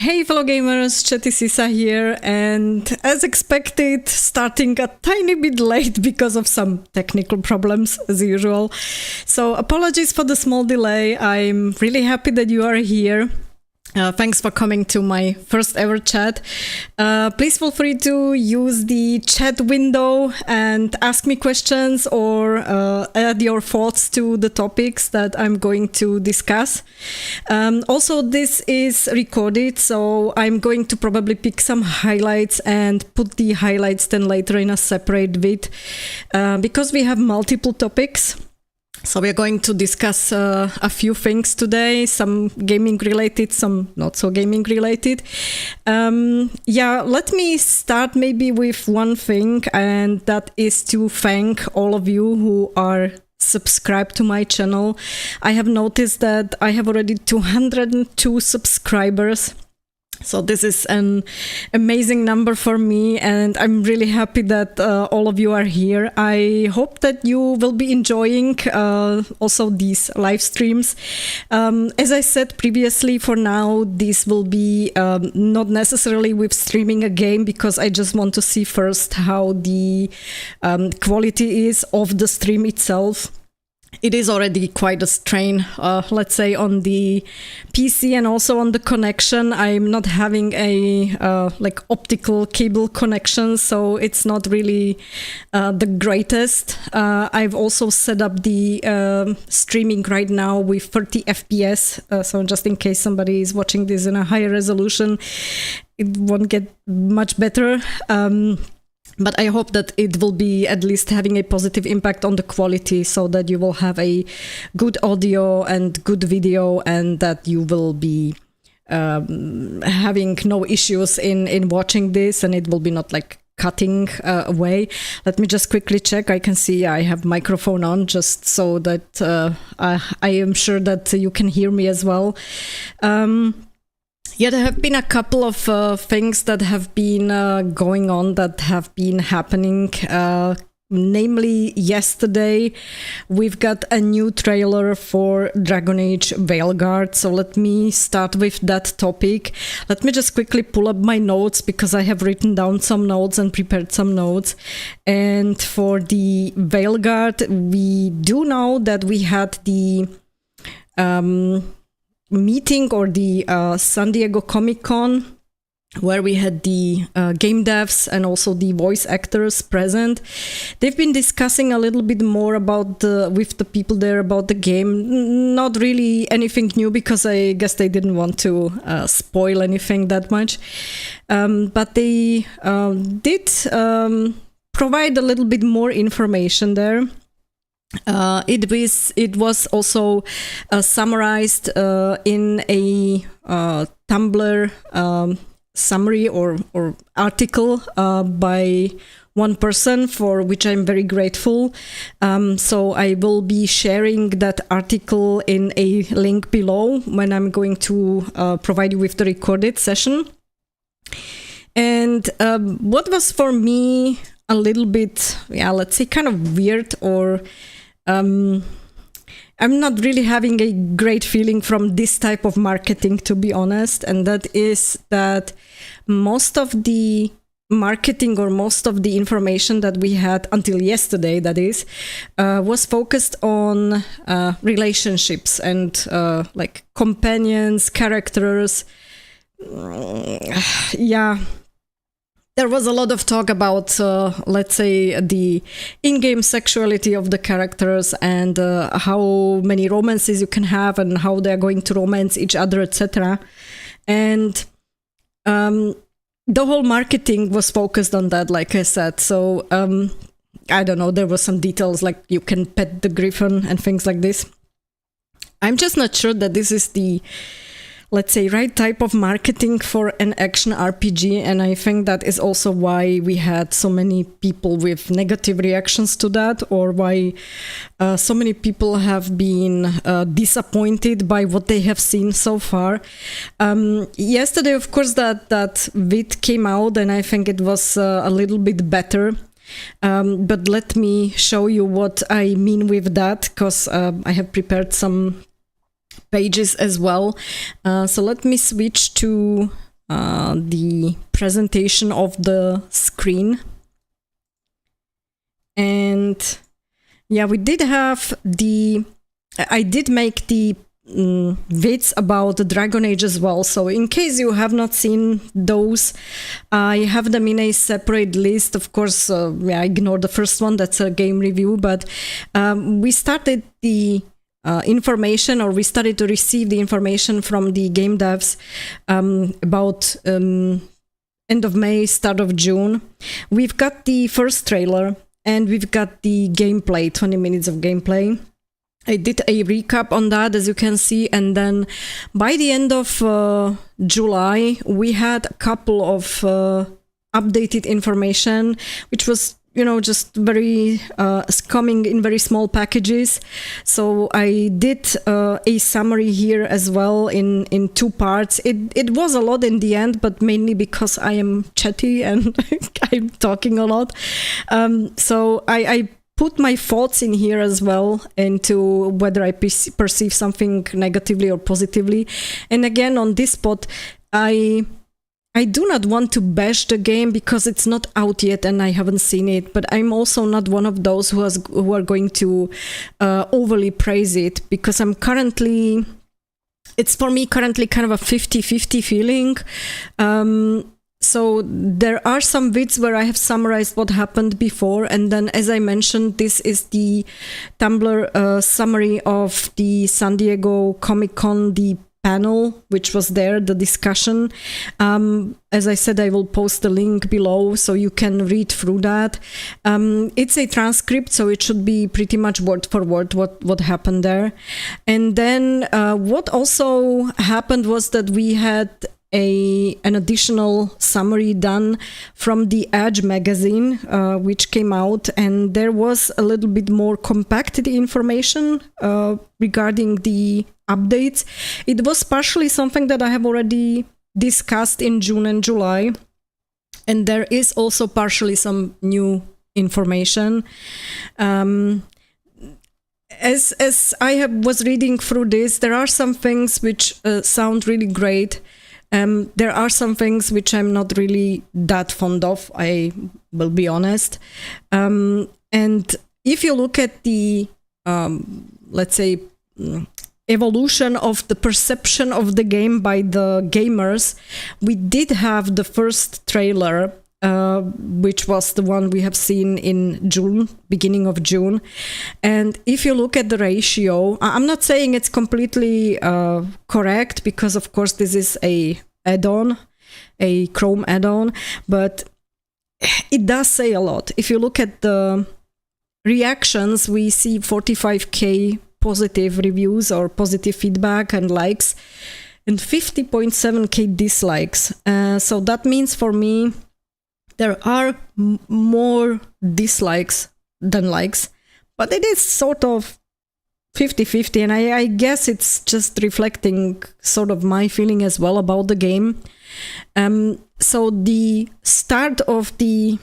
Hey fellow gamers, Chatty Sisa here, and as expected, starting a tiny bit late because of some technical problems as usual. So apologies for the small delay. I'm really happy that you are here. Thanks for coming to my first ever chat. Please feel free to use the chat window and ask me questions or add your thoughts to the topics that I'm going to discuss. Also, this is recorded, so I'm going to probably pick some highlights and put the highlights then later in a separate vid because we have multiple topics. So we're going to discuss a few things today, some gaming related, some not so gaming related. Let me start maybe with one thing, and that is to thank all of you who are subscribed to my channel. I have noticed that I have already 202 subscribers. So this is an amazing number for me, and I'm really happy that all of you are here. I hope that you will be enjoying also these live streams. As I said previously, for now, this will be not necessarily with streaming a game, because I just want to see first how the quality is of the stream itself. It is already quite a strain, let's say, on the PC and also on the connection. I'm not having a optical cable connection, so it's not really the greatest. I've also set up the streaming right now with 30 FPS, so just in case somebody is watching this in a higher resolution, it won't get much better. But I hope that it will be at least having a positive impact on the quality, so that you will have a good audio and good video, and that you will be having no issues in watching this, and it will be not like cutting away. Let me just quickly check. I can see I have microphone on, just so that I am sure that you can hear me as well. Yeah, there have been a couple of things that have been going on, that have been happening. Namely, yesterday we've got a new trailer for Dragon Age Veilguard. So let me start with that topic. Let me just quickly pull up my notes, because I have written down some notes and prepared some notes. And for the Veilguard, we do know that we had the meeting, or the San Diego Comic-Con, where we had the game devs and also the voice actors present. They've been discussing a little bit more about with the people there about the game. Not really anything new, because I guess they didn't want to spoil anything that much. But they did provide a little bit more information there. It was also summarized in a Tumblr summary or article by one person, for which I'm very grateful. So I will be sharing that article in a link below when I'm going to provide you with the recorded session. And what was for me a little bit, let's say kind of weird, or I'm not really having a great feeling from this type of marketing, to be honest, and that is that most of the marketing, or most of the information that we had until yesterday, that is, was focused on relationships and like companions, characters. There was a lot of talk about, let's say, the in-game sexuality of the characters, and how many romances you can have, and how they're going to romance each other, etc. And the whole marketing was focused on that, like I said. So, I don't know, there were some details, like you can pet the griffin and things like this. I'm just not sure that this is the, let's say, right type of marketing for an action RPG, and I think that is also why we had so many people with negative reactions to that, or why so many people have been disappointed by what they have seen so far. Yesterday, of course, that vid came out, and I think it was a little bit better. But let me show you what I mean with that, because I have prepared some pages as well. So let me switch to the presentation of the screen. And yeah, we did have I did make the vids about the Dragon Age as well. So in case you have not seen those, I have them in a separate list. Of course, I ignore the first one, that's a game review, but we started the information, or we started to receive the information from the game devs about end of May, start of June. We've got the first trailer and we've got the gameplay, 20 minutes of gameplay. I did a recap on that, as you can see, and then by the end of July, we had a couple of updated information, which was, just very coming in very small packages. So I did a summary here as well in 2 parts. It was a lot in the end, but mainly because I am chatty and I'm talking a lot. So I put my thoughts in here as well into whether I perceive something negatively or positively. And again, on this spot, I do not want to bash the game because it's not out yet and I haven't seen it, but I'm also not one of those who are going to overly praise it, because it's for me currently kind of a 50-50 feeling. So there are some vids where I have summarized what happened before, and then, as I mentioned, this is the Tumblr summary of the San Diego Comic-Con, the panel, which was there, the discussion. As I said, I will post the link below so you can read through that. It's a transcript, so it should be pretty much word for word what happened there. And then what also happened was that we had an additional summary done from the Edge magazine, which came out, and there was a little bit more compacted information regarding the updates. It was partially something that I have already discussed in June and July, and there is also partially some new information. As I was reading through this, there are some things which sound really great. There are some things which I'm not really that fond of, I will be honest. And if you look at the, let's say, evolution of the perception of the game by the gamers, we did have the first trailer, which was the one we have seen in June, beginning of June. And if you look at the ratio, I'm not saying it's completely correct, because of course this is a add-on, a Chrome add-on, but it does say a lot. If you look at the reactions, we see 45k positive reviews or positive feedback and likes, and 50.7k dislikes. So that means for me, there are more dislikes than likes, but it is sort of 50-50, and I guess it's just reflecting sort of my feeling as well about the game. So the start of the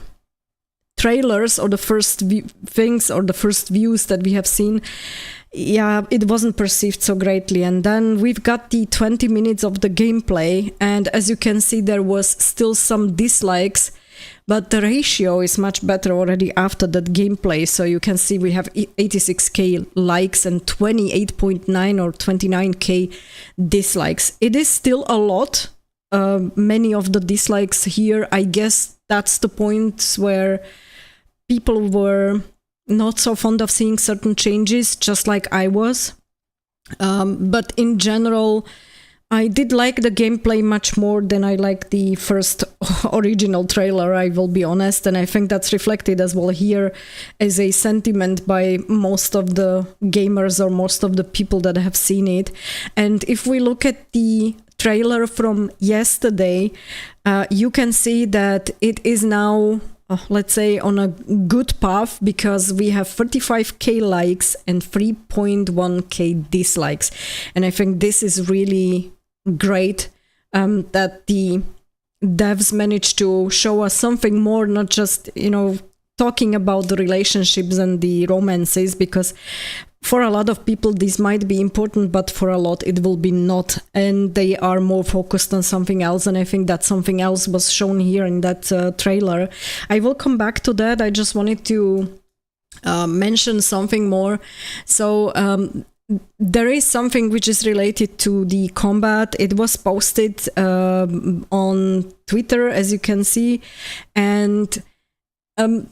trailers, or the first things, or the first views that we have seen, yeah, it wasn't perceived so greatly. And then we've got the 20 minutes of the gameplay, and as you can see, there was still some dislikes, but the ratio is much better already after that gameplay. So you can see we have 86k likes and 28.9 or 29k dislikes. It is still a lot. Many of the dislikes here, I guess that's the points where people were not so fond of seeing certain changes, just like I was. But in general, I did like the gameplay much more than I liked the first original trailer, I will be honest, and I think that's reflected as well here as a sentiment by most of the gamers or most of the people that have seen it. And if we look at the trailer from yesterday, you can see that it is now, let's say, on a good path, because we have 35k likes and 3.1k dislikes. And I think this is really great, that the devs managed to show us something more, not just, talking about the relationships and the romances, because for a lot of people this might be important, but for a lot it will be not, and they are more focused on something else, and I think that something else was shown here in that trailer. I will come back to that. I just wanted to mention something more. So there is something which is related to the combat. It was posted on Twitter, as you can see, and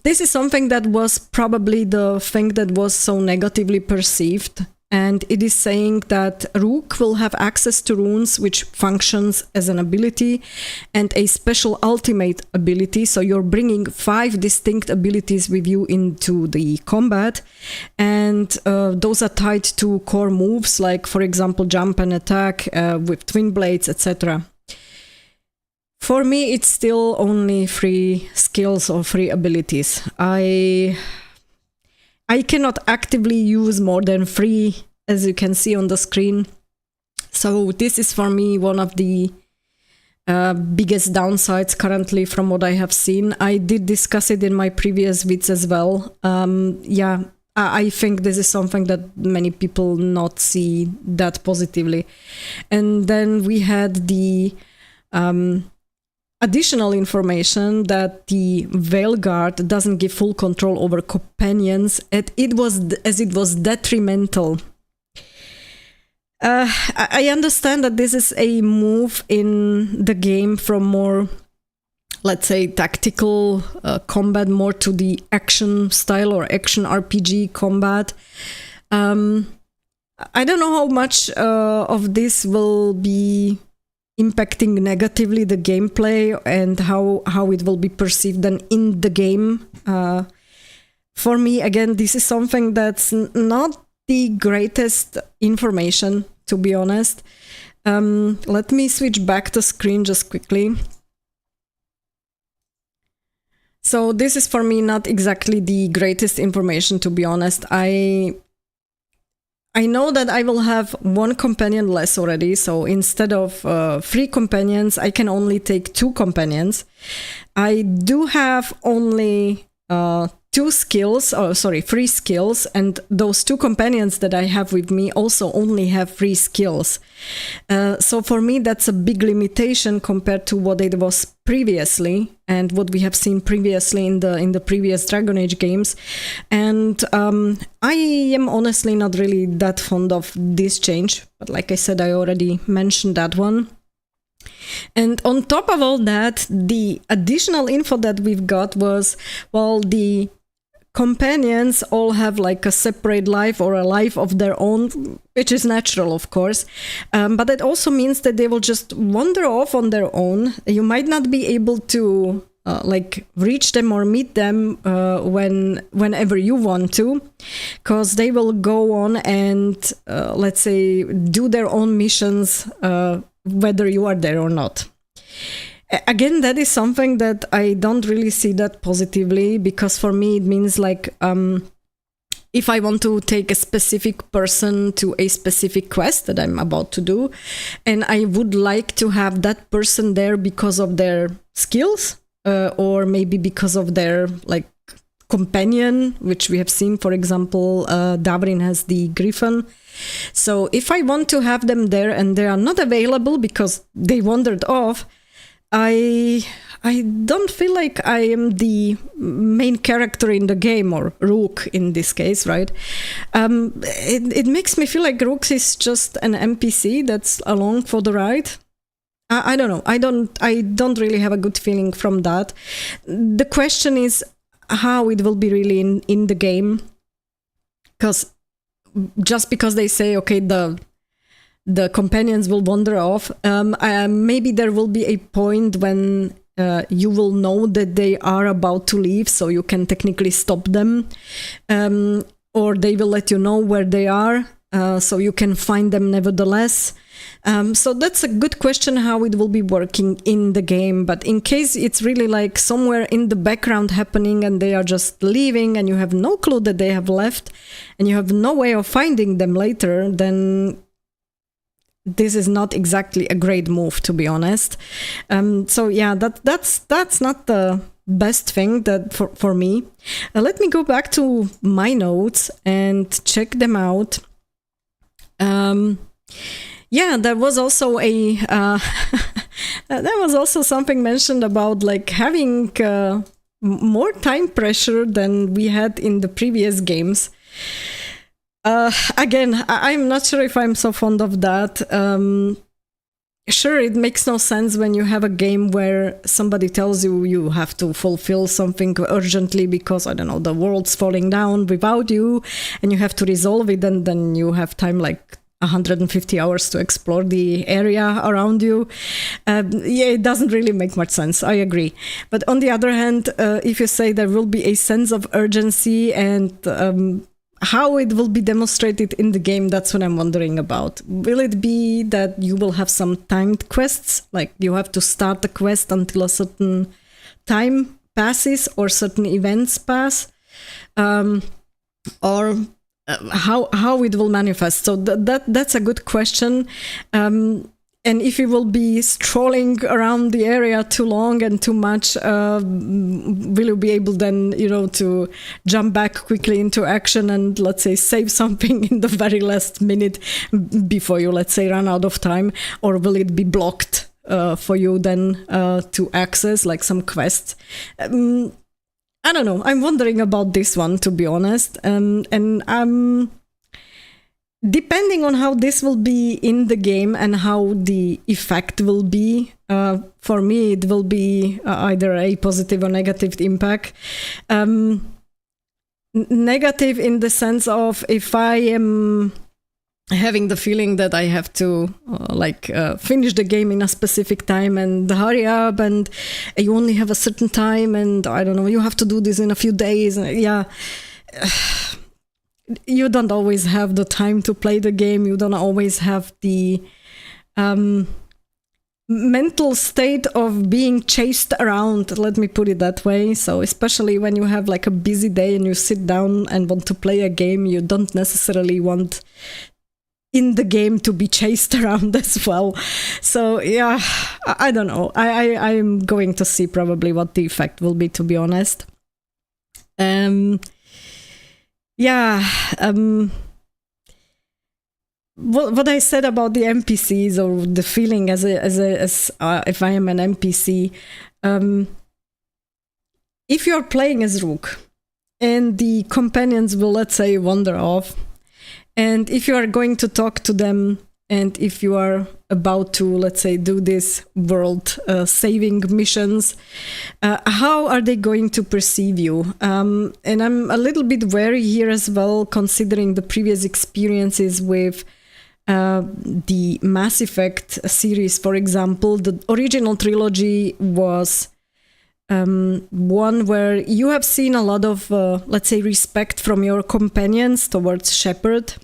this is something that was probably the thing that was so negatively perceived, and it is saying that Rook will have access to runes which functions as an ability and a special ultimate ability, so you're bringing 5 distinct abilities with you into the combat, and those are tied to core moves, like for example jump and attack with twin blades, etc. For me, it's still only 3 skills or 3 abilities. I cannot actively use more than 3, as you can see on the screen. So this is for me one of the biggest downsides currently from what I have seen. I did discuss it in my previous vids as well. Yeah, I think this is something that many people not see that positively. And then we had the additional information that the Veilguard doesn't give full control over companions, and it was detrimental. I understand that this is a move in the game from more, let's say, tactical combat, more to the action style or action RPG combat. I don't know how much of this will be impacting negatively the gameplay and how it will be perceived then in the game. For me, again, this is something that's not the greatest information, to be honest. Let me switch back the screen just quickly. So this is for me not exactly the greatest information, to be honest. I know that I will have 1 companion less already, so instead of 3 companions, I can only take 2 companions. I do have only 3 skills, and those 2 companions that I have with me also only have 3 skills. So for me, that's a big limitation compared to what it was previously and what we have seen previously in the previous Dragon Age games. And I am honestly not really that fond of this change, but like I said, I already mentioned that one. And on top of all that, the additional info that we've got was, well, the companions all have like a separate life or a life of their own, which is natural, of course. But it also means that they will just wander off on their own. You might not be able to like reach them or meet them whenever you want to, because they will go on and let's say do their own missions whether you are there or not. Again, that is something that I don't really see that positively, because for me it means like if I want to take a specific person to a specific quest that I'm about to do, and I would like to have that person there because of their skills or maybe because of their like companion, which we have seen, for example, Davrin has the Griffin. So if I want to have them there and they are not available because they wandered off, I don't feel like I am the main character in the game, or Rook in this case, right? It makes me feel like Rook is just an NPC that's along for the ride. I don't know. I don't really have a good feeling from that. The question is how it will be really in the game, because just because they say, okay, the companions will wander off, maybe there will be a point when you will know that they are about to leave, so you can technically stop them, or they will let you know where they are, so you can find them nevertheless. So that's a good question how it will be working in the game. But in case it's really like somewhere in the background happening and they are just leaving and you have no clue that they have left and you have no way of finding them later, then this is not exactly a great move, to be honest. So yeah, that's not the best thing that for me. Let me go back to my notes and check them out. Yeah, there was also there was also something mentioned about like having more time pressure than we had in the previous games. Again, I'm not sure if I'm so fond of that. Sure, it makes no sense when you have a game where somebody tells you you have to fulfill something urgently because, I don't know, the world's falling down without you and you have to resolve it, and then you have time like 150 hours to explore the area around you. Yeah, it doesn't really make much sense. I agree. But on the other hand, if you say there will be a sense of urgency and how it will be demonstrated in the game, that's what I'm wondering about. Will it be that you will have some timed quests, like you have to start the quest until a certain time passes or certain events pass, or how it will manifest? So that's a good question. And if you will be strolling around the area too long and too much, will you be able then, to jump back quickly into action and, let's say, save something in the very last minute before you, let's say, run out of time? Or will it be blocked for you then to access, like some quests? I don't know. I'm wondering about this one, to be honest. And depending on how this will be in the game and how the effect will be, for me, it will be either a positive or negative impact. Negative in the sense of if I am having the feeling that I have to finish the game in a specific time and hurry up, and you only have a certain time, and I don't know, you have to do this in a few days. Yeah. You don't always have the time to play the game. You don't always have the mental state of being chased around, let me put it that way. So especially when you have like a busy day and you sit down and want to play a game, you don't necessarily want in the game to be chased around as well. So yeah, I don't know. I'm going to see probably what the effect will be, to be honest. Yeah, what I said about the NPCs, or the feeling as if I am an NPC, if you're playing as Rook and the companions will, let's say, wander off, and if you are going to talk to them, and if you are about to, let's say, do this world saving missions, how are they going to perceive you? And I'm a little bit wary here as well, considering the previous experiences with the Mass Effect series, for example. The original trilogy was one where you have seen a lot of, let's say, respect from your companions towards Shepard.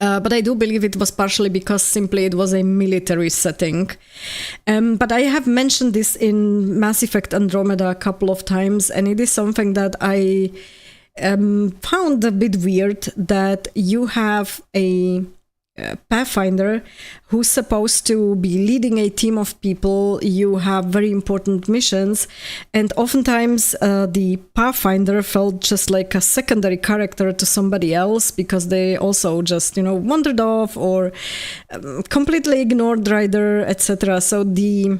But I do believe it was partially because simply it was a military setting. But I have mentioned this in Mass Effect Andromeda a couple of times, and it is something that I found a bit weird, that you have a Pathfinder who's supposed to be leading a team of people. You have very important missions, and oftentimes the Pathfinder felt just like a secondary character to somebody else, because they also just, wandered off or completely ignored Ryder, etc. So the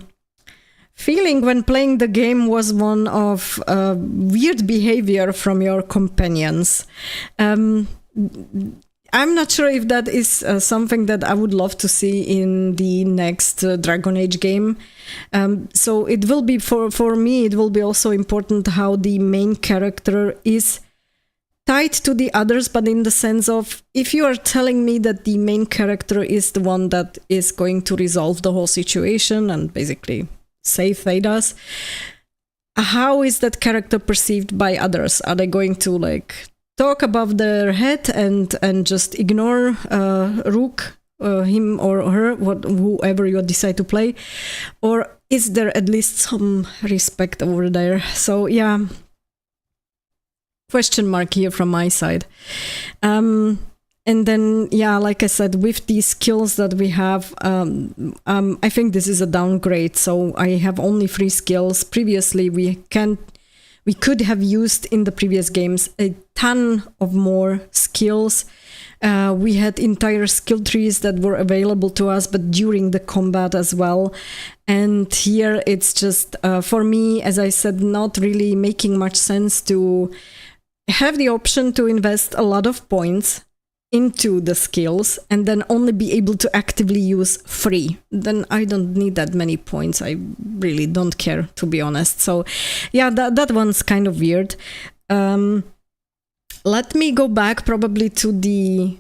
feeling when playing the game was one of weird behavior from your companions. I'm not sure if that is something that I would love to see in the next Dragon Age game. So it will be, for me, it will be also important how the main character is tied to the others, but in the sense of, if you are telling me that the main character is the one that is going to resolve the whole situation and basically save Thedas, how is that character perceived by others? Are they going to talk above their head and just ignore Rook, him or her, whoever you decide to play? Or is there at least some respect over there? So yeah, question mark here from my side. And then, yeah, like I said, with these skills that we have, I think this is a downgrade. So I have only 3 skills. Previously, we could have used in the previous games a ton of more skills. We had entire skill trees that were available to us, but during the combat as well. And here it's just, for me, as I said, not really making much sense to have the option to invest a lot of points into the skills and then only be able to actively use 3. Then I don't need that many points. I really don't care, to be honest. So yeah, that one's kind of weird. Let me go back probably to the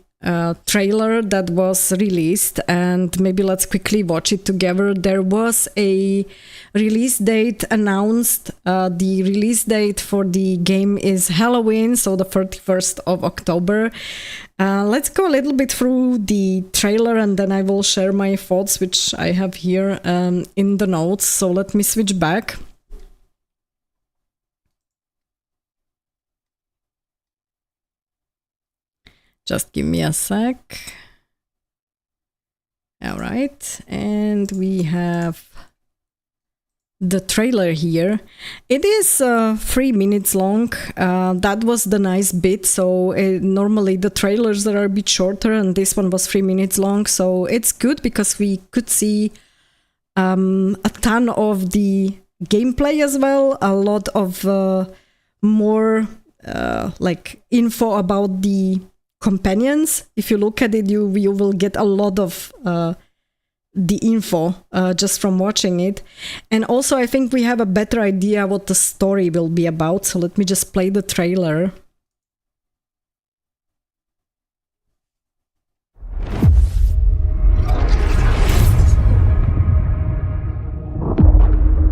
trailer that was released, and maybe let's quickly watch it together. There was a release date announced. The release date for the game is Halloween, so the 31st of October. Let's go a little bit through the trailer and then I will share my thoughts, which I have here in the notes. So let me switch back. Just give me a sec. All right, and we have the trailer here. It is 3 minutes long. That was the nice bit. So normally the trailers are a bit shorter, and this one was 3 minutes long. So it's good because we could see a ton of the gameplay as well. A lot of more like info about the companions. If you look at it, you will get a lot of the info just from watching it. And also I think we have a better idea what the story will be about. So let me just play the trailer.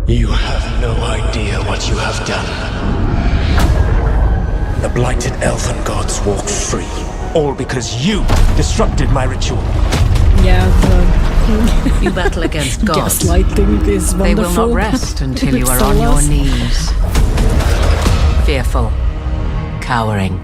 You have no idea what you have done. The blighted elven gods walk free, all because you disrupted my ritual. Yeah, You battle against gods. gaslighting is wonderful. They will not rest until you are on your knees. Fearful, cowering,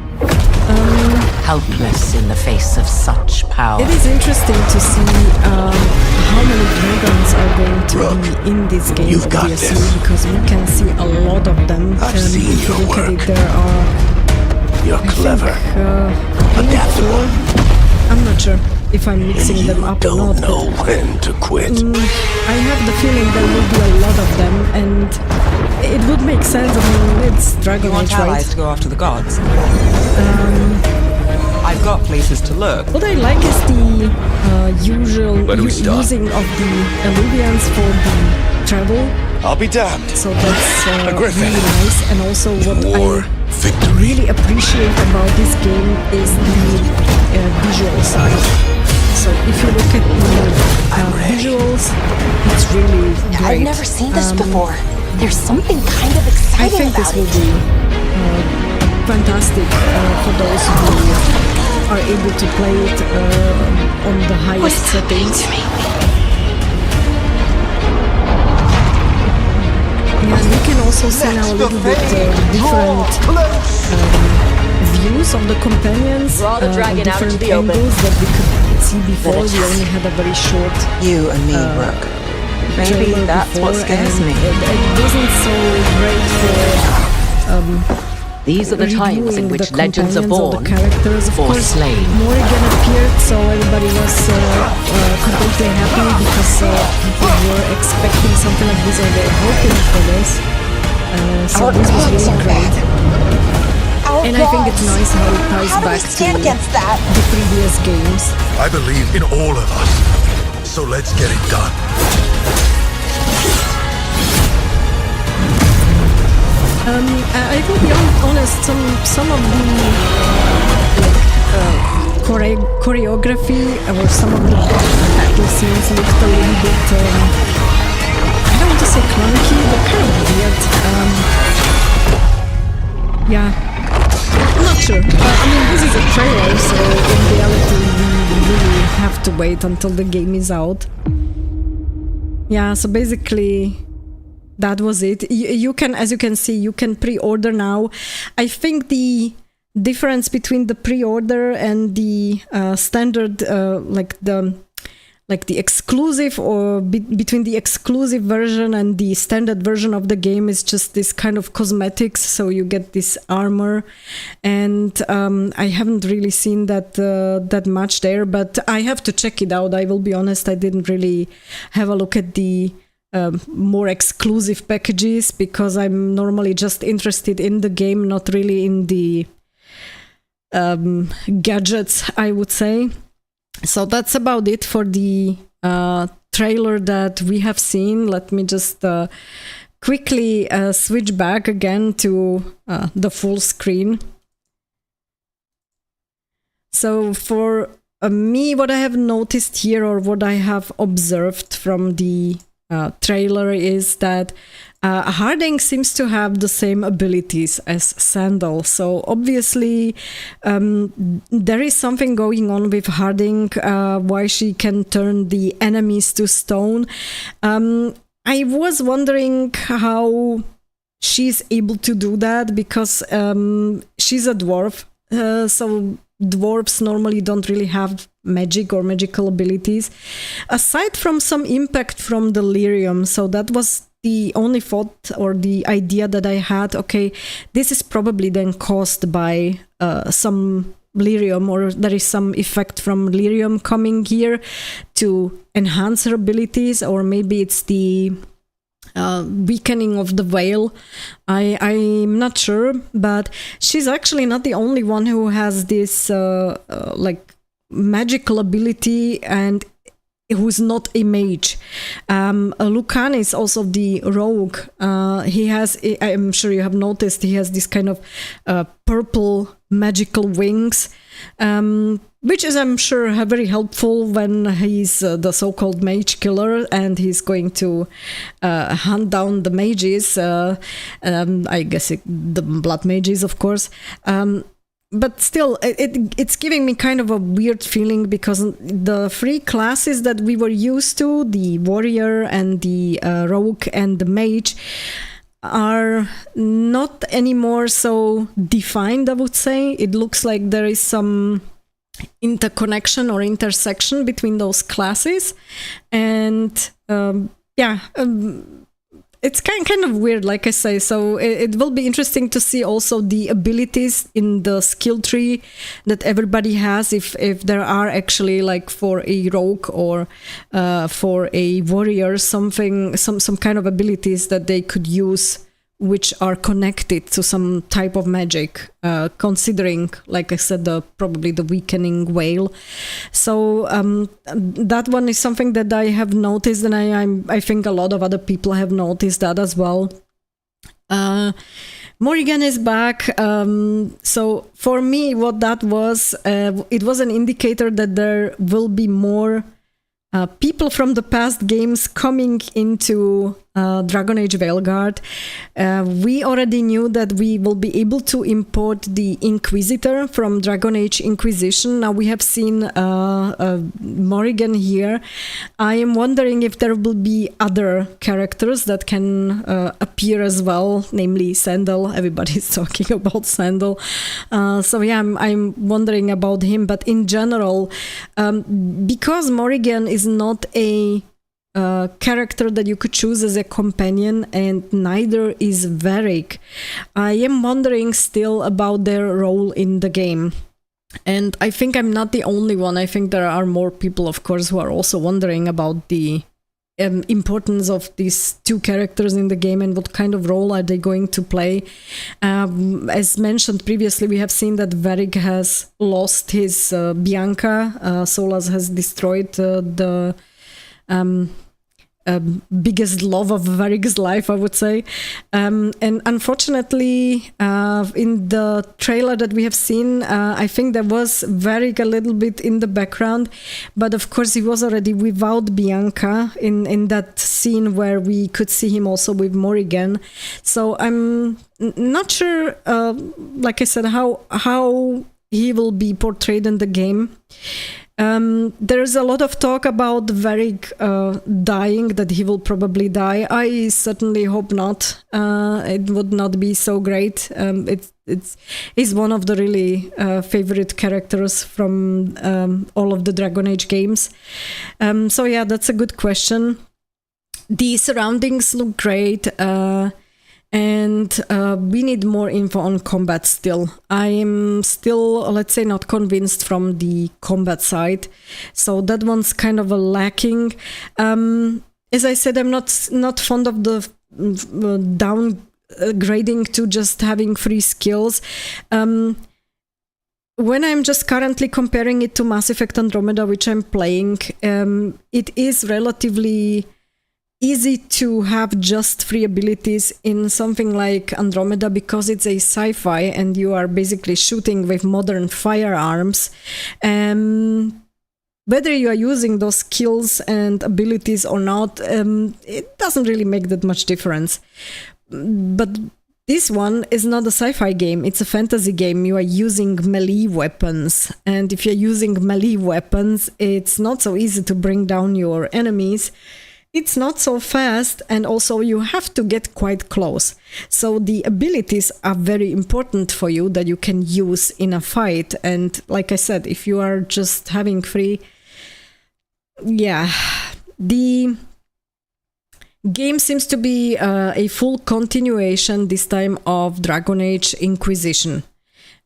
helpless in the face of such power. It is interesting to see how many dragons are going to be in this game, you've got obviously, this. because we can see a lot of them. I've seen if you your look at work. it, there are... You're clever, adaptable. I'm not sure if I'm mixing them up or Don't not. know when to quit. I have the feeling there will be a lot of them, and it would make sense. I mean, it's Dragon You want Age, allies right? to go after the gods? I've got places to look. What I like is the usual Where do we start? using of the Illuvians for the travel. I'll be damned. So that's A really griffin. nice. And also what War, I victory. really appreciate about this game is the visual side. So if you look at the visuals, it's really great. I've never seen this before. There's something kind of exciting I think this about will it. be fantastic for those who are able to play it on the highest settings. Yeah, and we can also see now a little bit different views of the companions, Draw the dragon out different into the open. angles that we could see before. We only had a very short You and me, Brooke. Maybe trailer that's before, what scares and me. It wasn't so great for These are the times in reviewing which the legends are companions of born the characters. Of or course, slain. Morrigan appeared, so everybody was completely happy because people were expecting something like this, or they were hoping for this. So Our this was gods really are great. back. Our And I think it's gods. nice how it ties How do we back stand to against that? the previous games. I believe in all of us. So let's get it done. I will be honest, some of the choreography or some of the battle scenes looked a little bit, I don't want to say clunky, but kind of weird. Yeah, not sure. I mean, this is a trailer, so in reality we really have to wait until the game is out. Yeah, so basically that was it. You can, as you can see, you can pre-order now. I think the difference between the pre-order and the standard, like the exclusive, or between the exclusive version and the standard version of the game, is just this kind of cosmetics. So you get this armor, and I haven't really seen that much there, but I have to check it out. I will be honest, I didn't really have a look at the more exclusive packages, because I'm normally just interested in the game, not really in the gadgets, I would say. So that's about it for the trailer that we have seen. Let me just quickly switch back again to the full screen. So for me, what I have noticed here, or what I have observed from the trailer, is that Harding seems to have the same abilities as Sandal. So obviously there is something going on with Harding, why she can turn the enemies to stone. I was wondering how she's able to do that, because she's a dwarf. So dwarves normally don't really have magic or magical abilities, aside from some impact from the lyrium. So that was the only thought or the idea that I had. Okay, this is probably then caused by some lyrium, or there is some effect from lyrium coming here to enhance her abilities, or maybe it's the weakening of the veil. I'm not sure, but she's actually not the only one who has this like magical ability and who's not a mage. Lucan is also the rogue. He has, I'm sure you have noticed, he has this kind of purple magical wings, which is, I'm sure, very helpful when he's the so-called mage killer and he's going to hunt down the mages. I guess the blood mages, of course. But still, it's giving me kind of a weird feeling, because the three classes that we were used to, the warrior and the rogue and the mage, are not anymore so defined, I would say. It looks like there is some interconnection or intersection between those classes, and it's kind of weird, like I say. So it will be interesting to see also the abilities in the skill tree that everybody has, if there are actually, like for a rogue or for a warrior, some kind of abilities that they could use which are connected to some type of magic, considering, like I said, probably the weakening veil. So that one is something that I have noticed, and I think a lot of other people have noticed that as well. Morrigan is back. So for me, what that was, it was an indicator that there will be more people from the past games coming into Dragon Age Veilguard. We already knew that we will be able to import the Inquisitor from Dragon Age Inquisition. Now we have seen Morrigan here. I am wondering if there will be other characters that can appear as well, namely Sandal. Everybody's talking about Sandal. So yeah, I'm wondering about him. But in general, because Morrigan is not a character that you could choose as a companion, and neither is Varric, I am wondering still about their role in the game. And I think I'm not the only one. I think there are more people, of course, who are also wondering about the importance of these two characters in the game and what kind of role are they going to play. As mentioned previously, we have seen that Varric has lost his Bianca. Solas has destroyed the biggest love of Varric's life, I would say. And unfortunately, in the trailer that we have seen, I think there was Varric a little bit in the background, but of course he was already without Bianca in that scene where we could see him also with Morrigan. So I'm not sure, like I said, how he will be portrayed in the game. There's a lot of talk about Varric dying, that he will probably die. I certainly hope not. It would not be so great. He's one of the really favorite characters from all of the Dragon Age games. So yeah, that's a good question. The surroundings look great. And we need more info on combat still. I am still, let's say, not convinced from the combat side. So that one's kind of a lacking. As I said, I'm not fond of the downgrading to just having free skills. When I'm just currently comparing it to Mass Effect Andromeda, which I'm playing, it is relatively easy to have just free abilities in something like Andromeda, because it's a sci-fi and you are basically shooting with modern firearms. Whether you are using those skills and abilities or not, it doesn't really make that much difference. But this one is not a sci-fi game, it's a fantasy game. You are using melee weapons, and if you're using melee weapons, it's not so easy to bring down your enemies. It's not so fast, and also you have to get quite close. So the abilities are very important for you that you can use in a fight. And like I said, if you are just having free, yeah, the game seems to be a full continuation this time of Dragon Age Inquisition.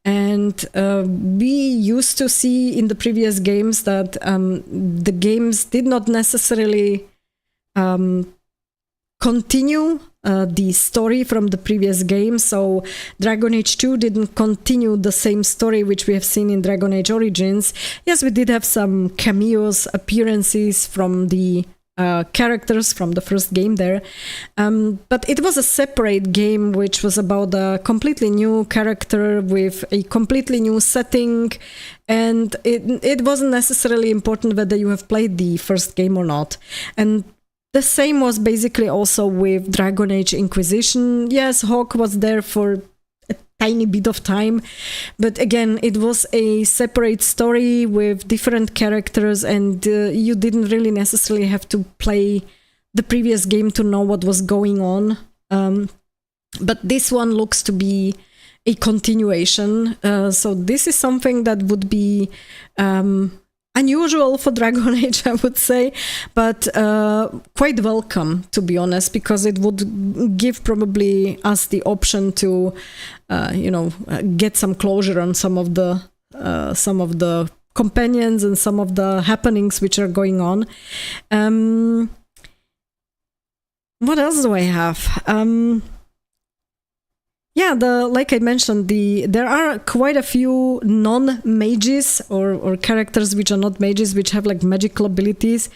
And we used to see in the previous games that the games did not necessarily continue the story from the previous game. So Dragon Age 2 didn't continue the same story which we have seen in Dragon Age Origins. Yes, we did have some cameos, appearances from the characters from the first game there, but it was a separate game which was about a completely new character with a completely new setting, and it wasn't necessarily important whether you have played the first game or not. And the same was basically also with Dragon Age Inquisition. Yes, Hawk was there for a tiny bit of time, but again, it was a separate story with different characters, and you didn't really necessarily have to play the previous game to know what was going on. But this one looks to be a continuation. So this is something that would be unusual for Dragon Age, I would say, but quite welcome, to be honest, because it would give probably us the option to, get some closure on some of the companions and some of the happenings which are going on. What else do I have? Yeah, like I mentioned, there are quite a few non-mages or characters which are not mages, which have like magical abilities.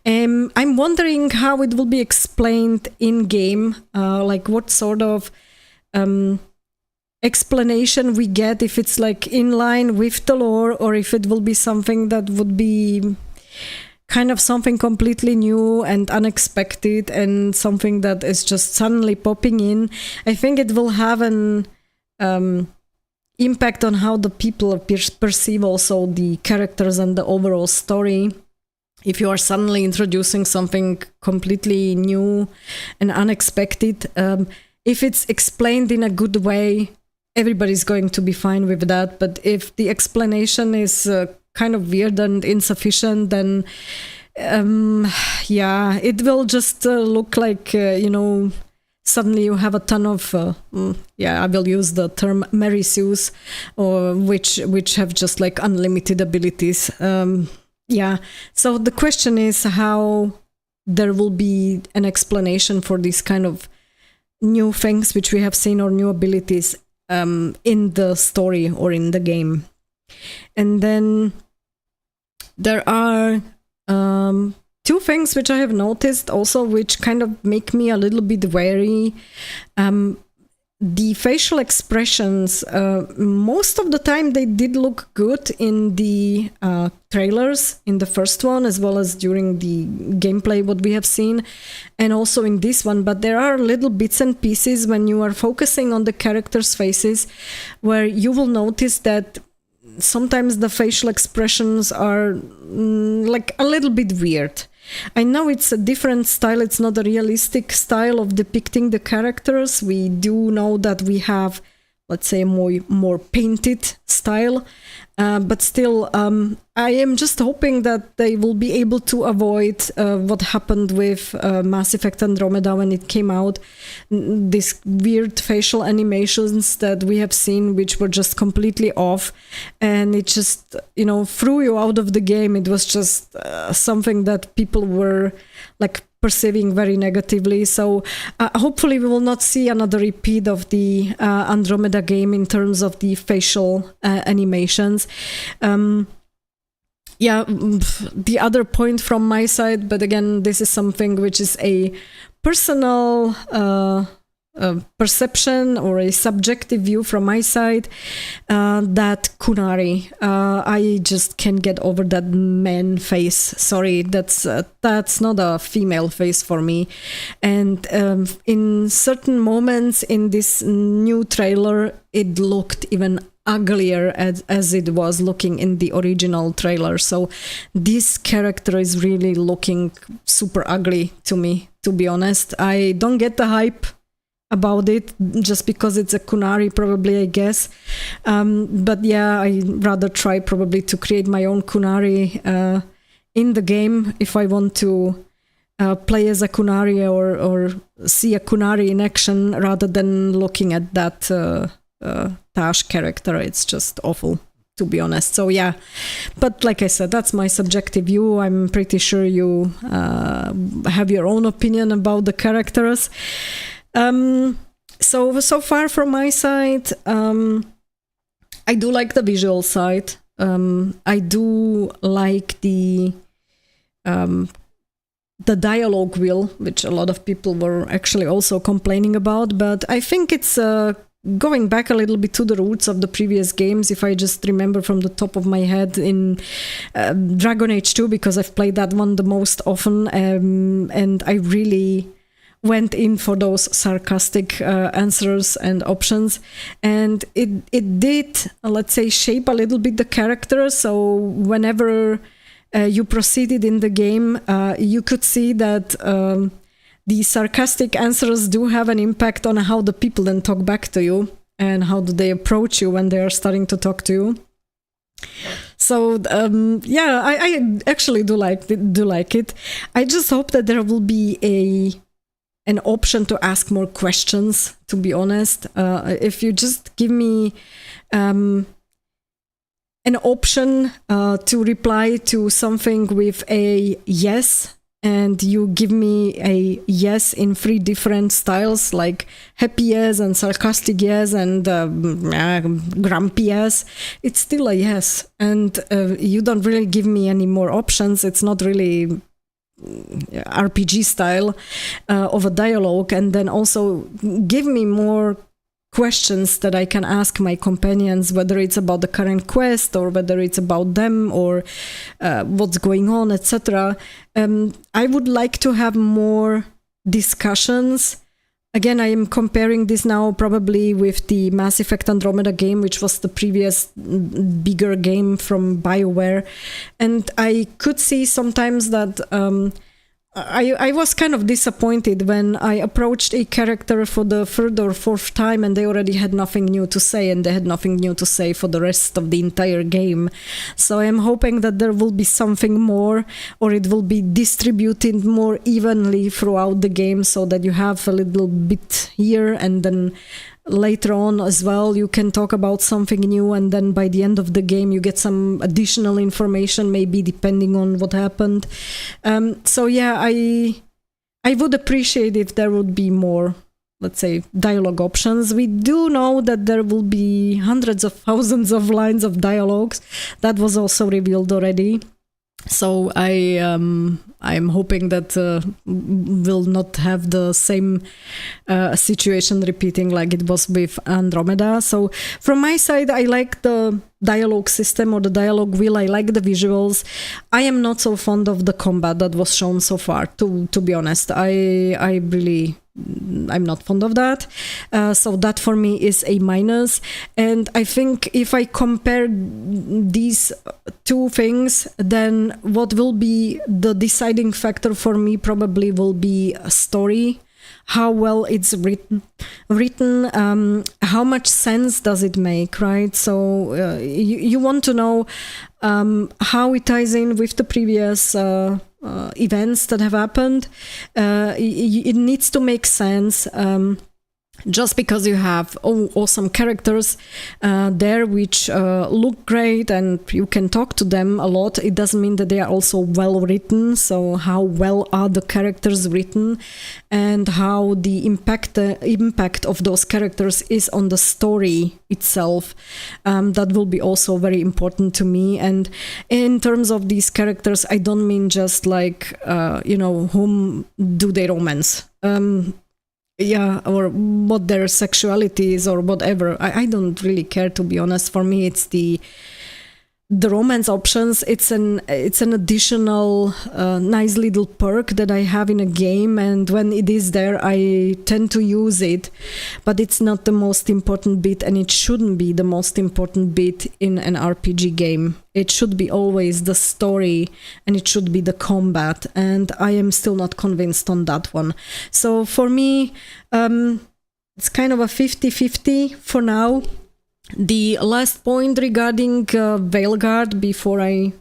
I'm wondering how it will be explained in-game, like what sort of explanation we get, if it's like in line with the lore, or if it will be something that would be kind of something completely new and unexpected, and something that is just suddenly popping in. I think it will have an impact on how the people perceive also the characters and the overall story. If you are suddenly introducing something completely new and unexpected, if it's explained in a good way, everybody's going to be fine with that. But if the explanation is kind of weird and insufficient, then it will just look like suddenly you have a ton of I will use the term Mary Sues, or which have just like unlimited abilities. So the question is how there will be an explanation for these kind of new things which we have seen, or new abilities in the story or in the game. And then there are two things which I have noticed also, which kind of make me a little bit wary. The facial expressions, most of the time they did look good in the trailers, in the first one, as well as during the gameplay, what we have seen, and also in this one. But there are little bits and pieces when you are focusing on the characters' faces, where you will notice that sometimes the facial expressions are like a little bit weird. I know it's a different style, it's not a realistic style of depicting the characters. We do know that we have, let's say, a more painted style, but still, I am just hoping that they will be able to avoid what happened with Mass Effect Andromeda when it came out. These weird facial animations that we have seen, which were just completely off, and it just, you know, threw you out of the game. It was just something that people were like perceiving very negatively. So hopefully we will not see another repeat of the Andromeda game in terms of the facial animations. Yeah, the other point from my side, but again, this is something which is a personal perception or a subjective view from my side, that Kunari, I just can't get over that man face. Sorry, that's not a female face for me. And in certain moments in this new trailer, it looked even uglier as it was looking in the original trailer. So this character is really looking super ugly to me, to be honest. I don't get the hype about it just because it's a Kunari, probably, I guess. But yeah, I rather try probably to create my own Kunari in the game if I want to play as a Kunari or see a Kunari in action rather than looking at that Tash character. It's just awful, to be honest. So yeah, but like I said, that's my subjective view. I'm pretty sure you have your own opinion about the characters. So far from my side, I do like the visual side. I do like the dialogue wheel, which a lot of people were actually also complaining about, but I think it's going back a little bit to the roots of the previous games. If I just remember from the top of my head, in Dragon Age 2, because I've played that one the most often, and I really went in for those sarcastic answers and options, and it did, let's say, shape a little bit the character. So whenever you proceeded in the game, you could see that the sarcastic answers do have an impact on how the people then talk back to you and how do they approach you when they are starting to talk to you. So yeah, I actually do like it. I just hope that there will be an option to ask more questions, to be honest. If you just give me an option to reply to something with a yes, and you give me a yes in 3 different styles, like happy yes and sarcastic yes and grumpy yes, it's still a yes. And you don't really give me any more options. It's not really RPG style of a dialogue. And then also give me more questions that I can ask my companions, whether it's about the current quest or whether it's about them or what's going on, etc. I would like to have more discussions. Again, I am comparing this now probably with the Mass Effect Andromeda game, which was the previous bigger game from BioWare. And I could see sometimes that I was kind of disappointed when I approached a character for the 3rd or 4th time and they already had nothing new to say, and they had nothing new to say for the rest of the entire game. So I'm hoping that there will be something more, or it will be distributed more evenly throughout the game so that you have a little bit here and then later on as well you can talk about something new, and then by the end of the game you get some additional information, maybe depending on what happened. So yeah, I would appreciate if there would be more, let's say, dialogue options. We do know that there will be hundreds of thousands of lines of dialogues. That was also revealed already. So I'm hoping that we'll not have the same situation repeating like it was with Andromeda. So from my side, I like the dialogue system or the dialogue wheel. I like the visuals. I am not so fond of the combat that was shown so far, to be honest. I really I'm not fond of that. So that for me is a minus. And I think if I compare these two things, then what will be the deciding factor for me probably will be a story. How well it's written, how much sense does it make, right? So you want to know how it ties in with the previous events that have happened. It needs to make sense. Just because you have awesome characters there which look great and you can talk to them a lot, it doesn't mean that they are also well written. So how well are the characters written, and how the impact of those characters is on the story itself, that will be also very important to me. And in terms of these characters, I don't mean just like whom do they romance, or what their sexuality is or whatever. I don't really care, to be honest. For me, it's the romance options. It's an additional nice little perk that I have in a game, and when it is there, I tend to use it. But it's not the most important bit, and it shouldn't be the most important bit in an RPG game. It should be always the story, and it should be the combat, and I am still not convinced on that one. So for me, it's kind of a 50-50 for now. The last point regarding Veilguard before I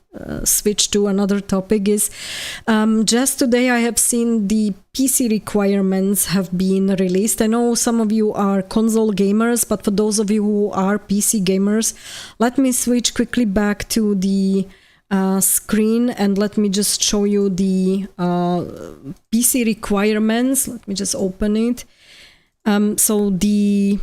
switch to another topic is just today I have seen the PC requirements have been released. I know some of you are console gamers, but for those of you who are PC gamers, let me switch quickly back to the screen and let me just show you the PC requirements. Let me just open it. So the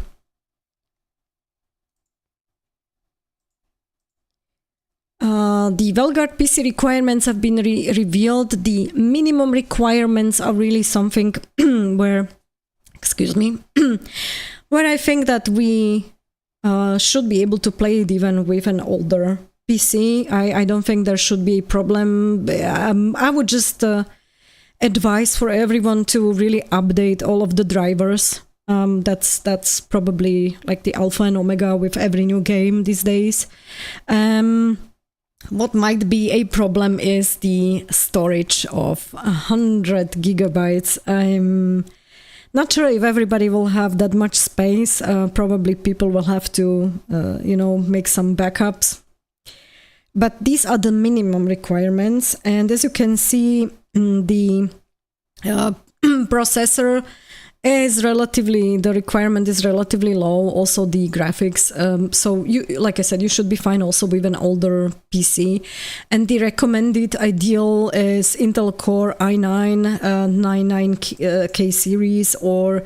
Veilguard PC requirements have been revealed. The minimum requirements are really something where, where I think that we should be able to play it even with an older PC. I don't think there should be a problem. I would just advise for everyone to really update all of the drivers. That's probably like the alpha and omega with every new game these days. What might be a problem is the storage of 100 gigabytes. I'm not sure if everybody will have that much space. Probably people will have to, make some backups. But these are the minimum requirements. And as you can see, the processor the requirement is relatively low. Also the graphics. So you, like I said, you should be fine also with an older PC. And the recommended ideal is Intel Core i9 99K series or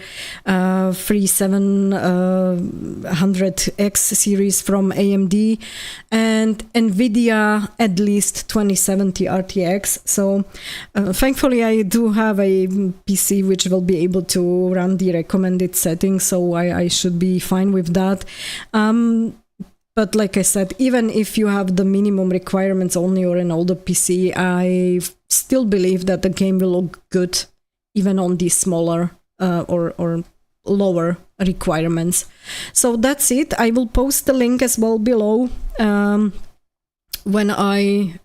3700X series from AMD, and NVIDIA at least 2070 RTX. So thankfully I do have a PC which will be able to run the recommended settings, so I should be fine with that. But like I said, even if you have the minimum requirements only or an older PC, I still believe that the game will look good even on the smaller or lower requirements. So that's it. I will post the link as well below when I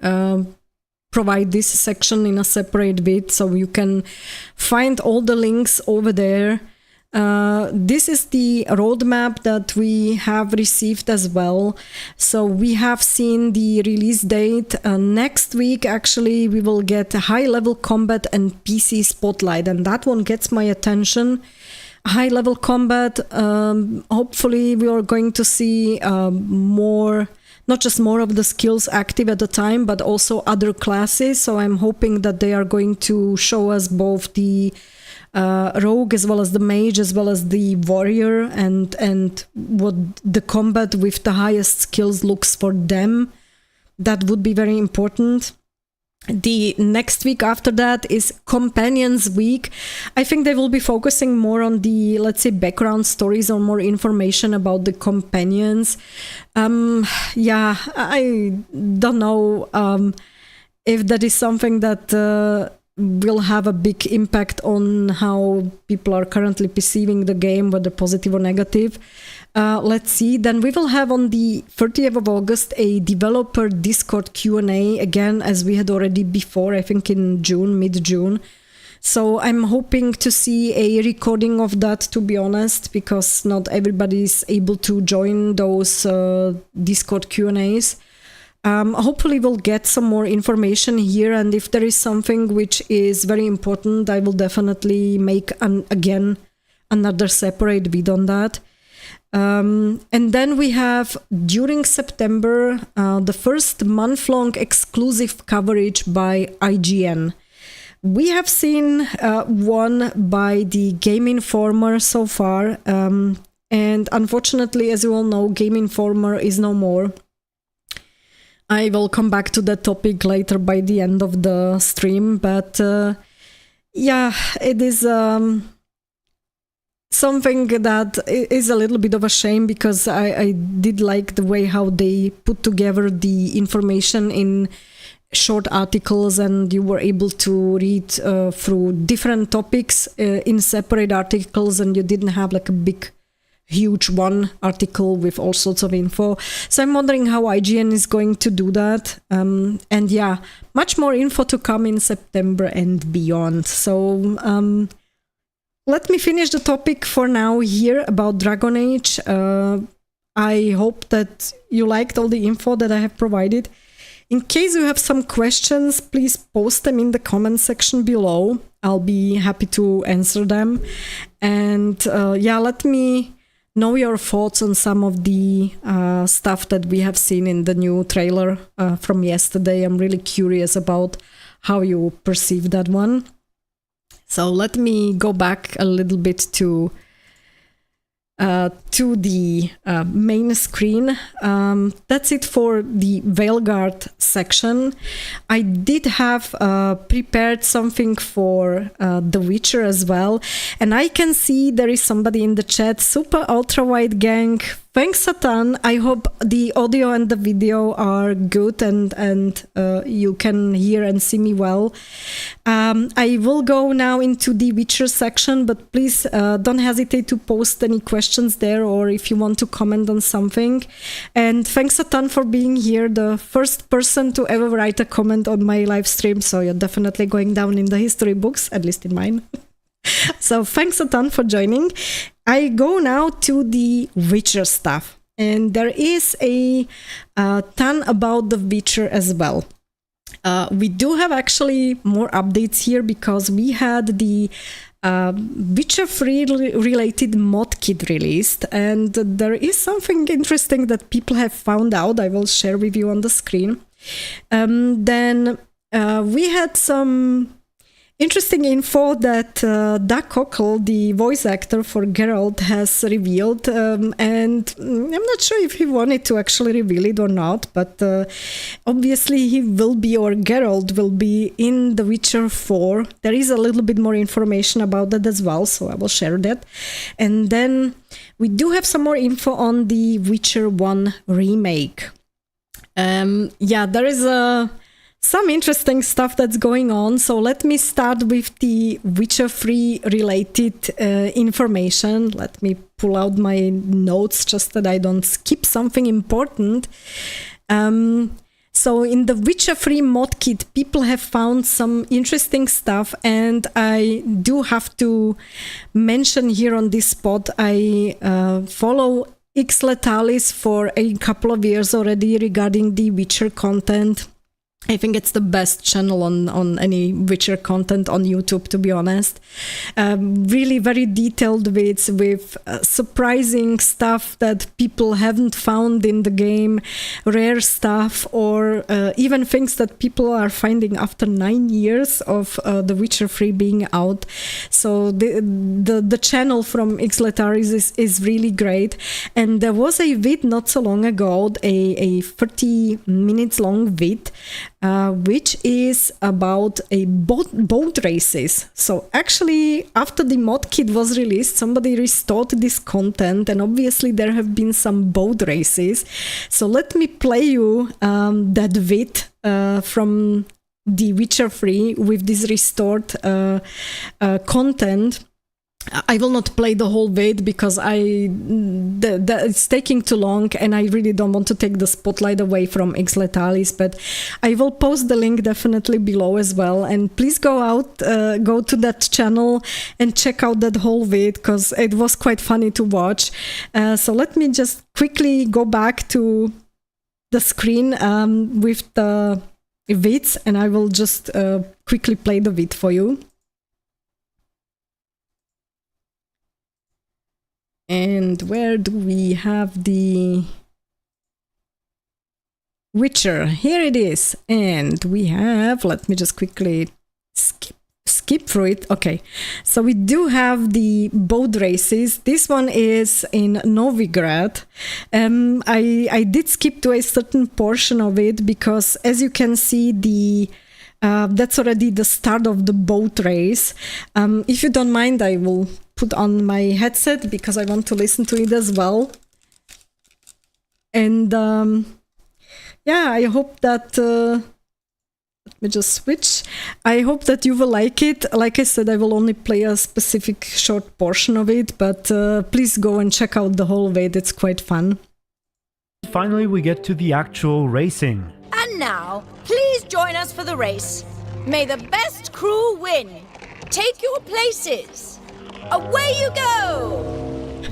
provide this section in a separate vid, so you can find all the links over there. This is the roadmap that we have received as well. So we have seen the release date. Next week, actually, we will get a high-level combat and PC spotlight, and that one gets my attention. High-level combat, hopefully we are going to see not just more of the skills active at the time, but also other classes. So I'm hoping that they are going to show us both the rogue as well as the mage as well as the warrior, and what the combat with the highest skills looks for them. That would be very important. The next week after that is Companions Week. I think they will be focusing more on the, let's say, background stories or more information about the companions. I don't know if that is something that will have a big impact on how people are currently perceiving the game, whether positive or negative. Let's see. Then we will have on the 30th of August a developer Discord Q&A, again, as we had already before, I think in June, mid-June. So I'm hoping to see a recording of that, to be honest, because not everybody is able to join those Discord Q&As. Hopefully we'll get some more information here, and if there is something which is very important, I will definitely make another separate video on that. And then we have, during September, the first month-long exclusive coverage by IGN. We have seen one by the Game Informer so far, and unfortunately, as you all know, Game Informer is no more. I will come back to that topic later by the end of the stream, but yeah, it is something that is a little bit of a shame, because I did like the way how they put together the information in short articles, and you were able to read through different topics in separate articles, and you didn't have like a big huge one article with all sorts of info. So I'm wondering how IGN is going to do that. And yeah, much more info to come in September and beyond. So let me finish the topic for now here about Dragon Age. I hope that you liked all the info that I have provided. In case you have some questions, please post them in the comment section below. I'll be happy to answer them. And yeah, let me know your thoughts on some of the stuff that we have seen in the new trailer from yesterday. I'm really curious about how you perceive that one. So let me go back a little bit to the main screen. That's it for the Veilguard section. I did have prepared something for The Witcher as well, and I can see there is somebody in the chat. Super ultra wide gang, thanks a ton. I hope the audio and the video are good and you can hear and see me well. I will go now into the Witcher section, but please don't hesitate to post any questions there, or if you want to comment on something. And thanks a ton for being here, the first person to ever write a comment on my live stream, so you're definitely going down in the history books, at least in mine. So thanks a ton for joining. I go now to the Witcher stuff, and there is a ton about the Witcher as well. We do have actually more updates here, because we had the Witcher 3 related mod kit released, and there is something interesting that people have found out. I will share with you on the screen. Then we had some interesting info that Doug Cockle, the voice actor for Geralt, has revealed, and I'm not sure if he wanted to actually reveal it or not, but obviously he will be, or Geralt will be, in The Witcher 4. There is a little bit more information about that as well, so I will share that. And then we do have some more info on the Witcher 1 remake. Yeah, there is some interesting stuff that's going on. So let me start with the Witcher 3 related information. Let me pull out my notes just that I don't skip something important. So in the Witcher 3 mod kit, people have found some interesting stuff, and I do have to mention here on this spot, I follow xLetalis for a couple of years already regarding the Witcher content. I think it's the best channel on any Witcher content on YouTube, to be honest. Really very detailed vids with surprising stuff that people haven't found in the game, rare stuff, or even things that people are finding after 9 years of The Witcher 3 being out. So the channel from xLetaris is really great. And there was a vid not so long ago, a 30 minutes long vid, which is about a boat races. So actually, after the mod kit was released, somebody restored this content, and obviously there have been some boat races. So let me play you that vid from The Witcher 3 with this restored content. I will not play the whole vid because it's taking too long, and I really don't want to take the spotlight away from Ex Letalis, but I will post the link definitely below as well, and please go to that channel and check out that whole vid because it was quite funny to watch. So let me just quickly go back to the screen with the vids, and I will just quickly play the vid for you. And where do we have the Witcher? Here it is. And we have, let me just quickly skip through it. Okay, so we do have the boat races. This one is in Novigrad. I did skip to a certain portion of it because, as you can see, that's already the start of the boat race. If you don't mind, I will put on my headset because I want to listen to it as well. And yeah, I hope that let me just switch. I hope that you will like it. Like I said, I will only play a specific short portion of it, but please go and check out the whole vid. It's quite fun. Finally, we get to the actual racing. And now, please join us for the race. May the best crew win. Take your places. Away you go!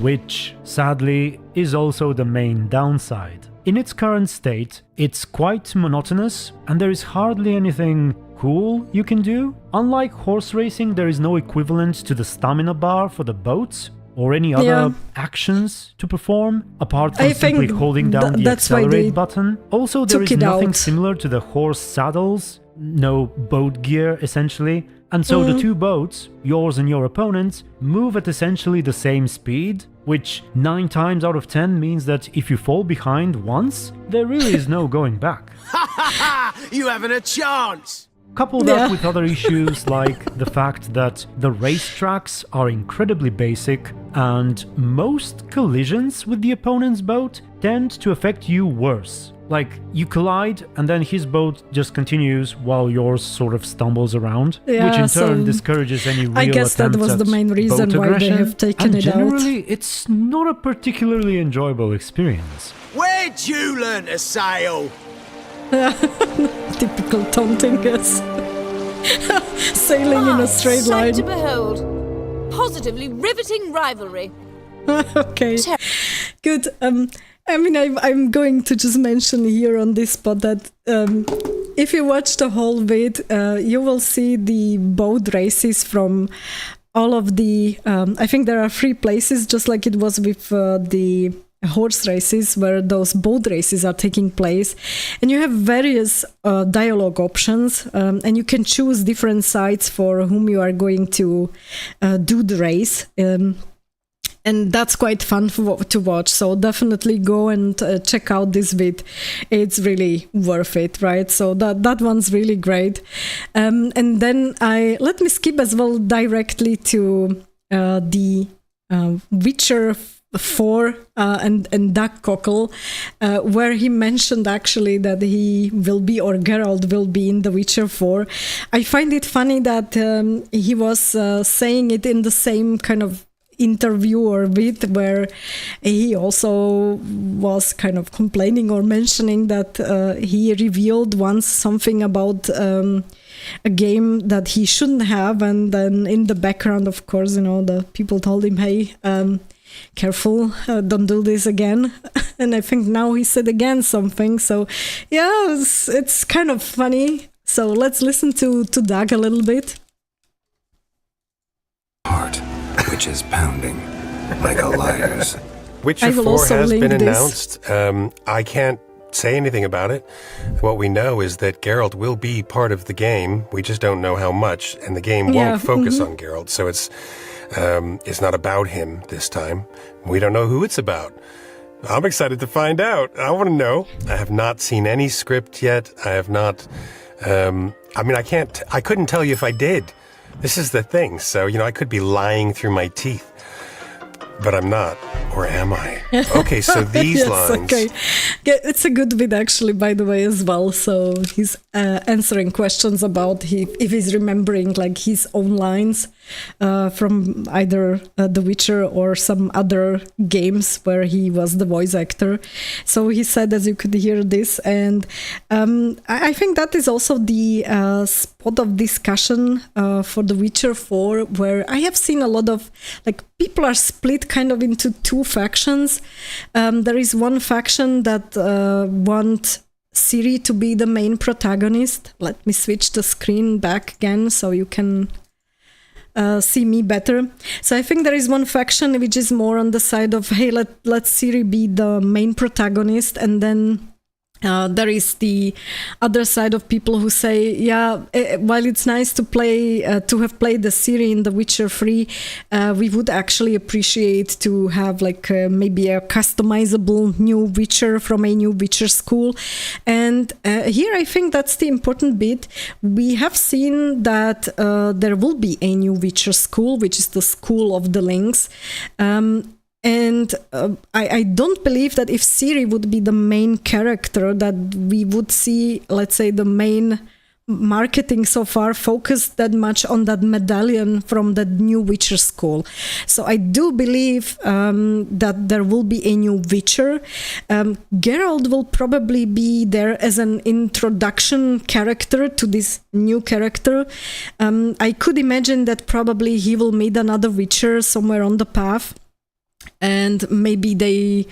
Which, sadly, is also the main downside. In its current state, it's quite monotonous, and there is hardly anything cool you can do. Unlike horse racing, there is no equivalent to the stamina bar for the boats, or any other actions to perform, apart from simply holding down the accelerate button. Also, there is nothing similar to the horse saddles, no boat gear essentially, and so the two boats, yours and your opponent's, move at essentially the same speed, which 9 times out of 10 means that if you fall behind once, there really is no going back. Ha ha ha! You haven't a chance! Coupled up with other issues like the fact that the racetracks are incredibly basic and most collisions with the opponent's boat tend to affect you worse. Like, you collide and then his boat just continues while yours sort of stumbles around, which in turn discourages any real I guess that was the main reason why they have taken it out. Generally, it's not a particularly enjoyable experience. Where'd you learn to sail? Typical taunting us. Sailing in a straight line. Sight to behold. Positively riveting rivalry. Okay, good. I mean, I'm going to just mention here on this spot that if you watch the whole vid, you will see the boat races from all of the... I think there are 3 places, just like it was with the horse races, where those boat races are taking place. And you have various dialogue options, and you can choose different sides for whom you are going to do the race. And that's quite fun to watch, so definitely go and check out this vid. It's really worth it, right? So that one's really great. And then let me skip as well directly to the Witcher 4 and Doug Cockle, where he mentioned actually that he will be, or Geralt will be, in The Witcher 4. I find it funny that he was saying it in the same kind of interview or vid where he also was kind of complaining or mentioning that he revealed once something about a game that he shouldn't have, and then in the background, of course, the people told him, hey, careful, don't do this again. And I think now he said again something, so yeah, it's kind of funny. So let's listen to Doug a little bit. Heart, which is pounding like a liar's. Witcher 4 has been announced. I can't say anything about it. What we know is that Geralt will be part of the game. We just don't know how much, and the game won't focus on Geralt, so it's not about him this time. We don't know who it's about. I'm excited to find out. I want to know. I have not seen any script yet. I have not... I couldn't tell you if I did. This is the thing. So, I could be lying through my teeth. But I'm not. Or am I? Okay, so these yes, lines. Okay. Yeah, it's a good vid actually, by the way, as well. So he's answering questions about if he's remembering like his own lines from either The Witcher or some other games where he was the voice actor. So he said, as you could hear this, and I think that is also the spot of discussion for The Witcher 4, where I have seen a lot of like people are split kind of into two factions. There is one faction that want Ciri to be the main protagonist. Let me switch the screen back again so you can see me better. So I think there is one faction which is more on the side of, hey, let Ciri be the main protagonist, and then there is the other side of people who say, yeah, while it's nice to play, to have played the Ciri in The Witcher 3, we would actually appreciate to have like maybe a customizable new Witcher from a new Witcher school. And here I think that's the important bit. We have seen that there will be a new Witcher school, which is the School of the Lynx. And I don't believe that if Ciri would be the main character, that we would see, let's say, the main marketing so far focused that much on that medallion from the new Witcher school. So I do believe that there will be a new Witcher. Geralt will probably be there as an introduction character to this new character. I could imagine that probably he will meet another Witcher somewhere on the path, and maybe they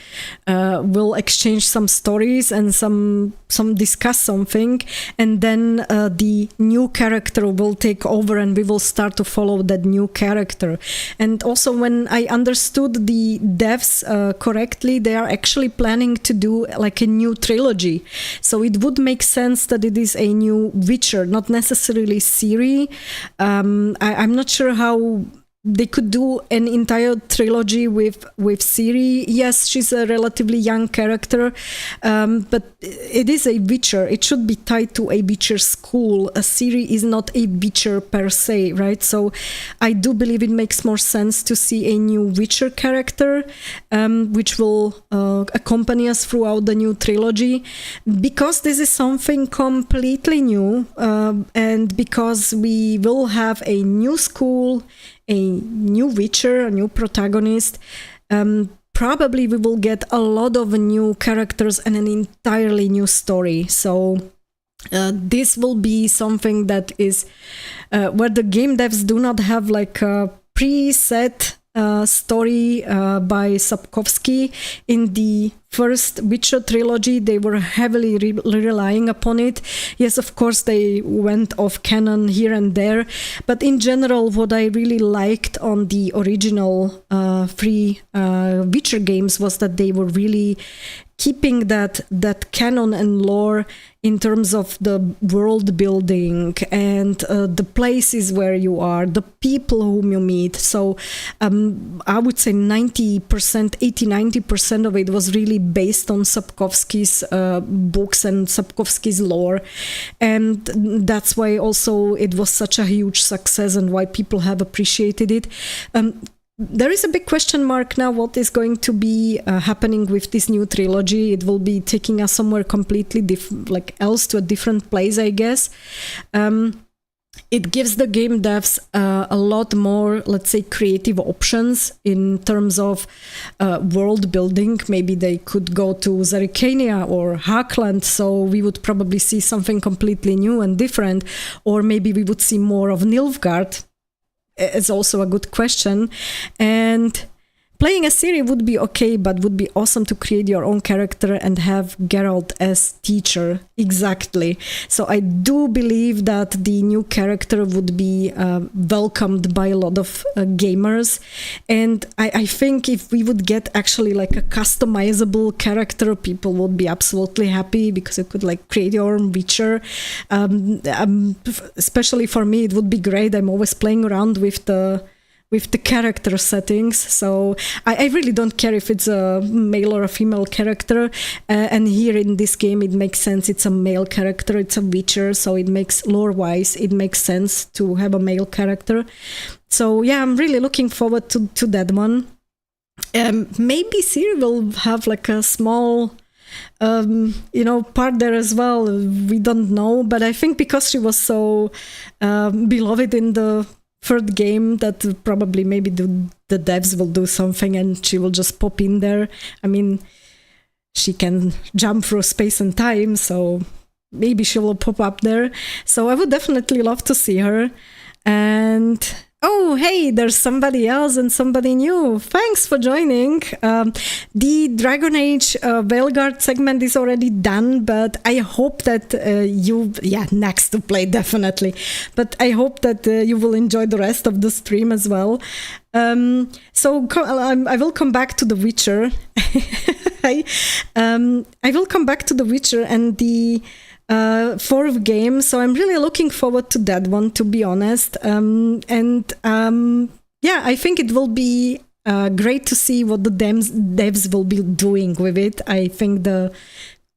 will exchange some stories and some discuss something, and then the new character will take over and we will start to follow that new character. And also, when I understood the devs correctly, they are actually planning to do like a new trilogy. So it would make sense that it is a new Witcher, not necessarily Ciri. I'm not sure how they could do an entire trilogy with Ciri. Yes, she's a relatively young character, but it is a Witcher. It should be tied to a Witcher school. Ciri is not a Witcher per se, right? So I do believe it makes more sense to see a new Witcher character, which will accompany us throughout the new trilogy, because this is something completely new, and because we will have a new school, a new Witcher, a new protagonist. Probably we will get a lot of new characters and an entirely new story. So this will be something that is where the game devs do not have like a preset story by Sapkowski. In the first Witcher trilogy, they were heavily relying upon it. Yes, of course, they went off canon here and there, but in general, what I really liked on the original three Witcher games was that they were really keeping that canon and lore in terms of the world building and the places where you are, the people whom you meet. So I would say 80-90% of it was really based on Sapkowski's books and Sapkowski's lore. And that's why also it was such a huge success and why people have appreciated it. There is a big question mark now what is going to be happening with this new trilogy. It will be taking us somewhere completely else to a different place, I guess. It gives the game devs a lot more, let's say, creative options in terms of world building. Maybe they could go to Zerrikania or Hackland, so we would probably see something completely new and different. Or maybe we would see more of Nilfgaard. It's also a good question. And playing a Ciri would be okay, but would be awesome to create your own character and have Geralt as teacher. Exactly. So I do believe that the new character would be welcomed by a lot of gamers. And I think if we would get actually like a customizable character, people would be absolutely happy because it could like create your own Witcher. Especially for me, it would be great. I'm always playing around with the character settings, so I really don't care if it's a male or a female character, and here in this game it makes sense. It's a male character, it's a Witcher, so it makes lore-wise it makes sense to have a male character. So yeah, I'm really looking forward to that one. Maybe Siri will have like a small part there as well. We don't know, but I think because she was so beloved in the third game, that probably maybe the devs will do something and she will just pop in there. I mean, she can jump through space and time, so maybe she will pop up there. So I would definitely love to see her. And oh, hey, there's somebody else and somebody new. Thanks for joining. The Dragon Age Veilguard segment is already done, but I hope that next to play, definitely. But I hope that you will enjoy the rest of the stream as well. I will come back to The Witcher. I will come back to The Witcher and the fourth game, so I'm really looking forward to that one, to be honest. I think it will be great to see what the devs will be doing with it. I think the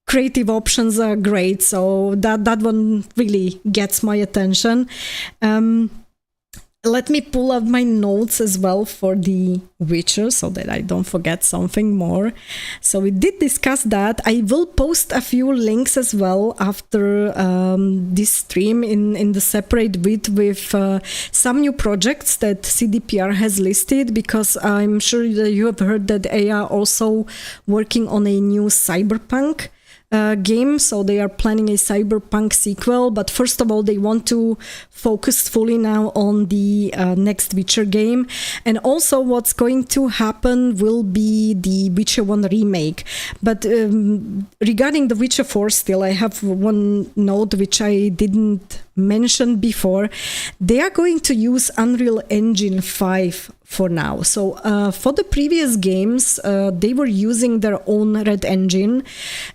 creative options are great, so that one really gets my attention. Let me pull up my notes as well for The Witcher so that I don't forget something more. So we did discuss that. I will post a few links as well after this stream in the separate vid with some new projects that CDPR has listed, because I'm sure that you have heard that they are also working on a new Cyberpunk game, so they are planning a Cyberpunk sequel, but first of all they want to focus fully now on the next Witcher game. And also what's going to happen will be the Witcher 1 remake. But regarding the Witcher 4 still, I have one note which I didn't mention before. They are going to use Unreal Engine 5 for now. So for the previous games, they were using their own Red Engine,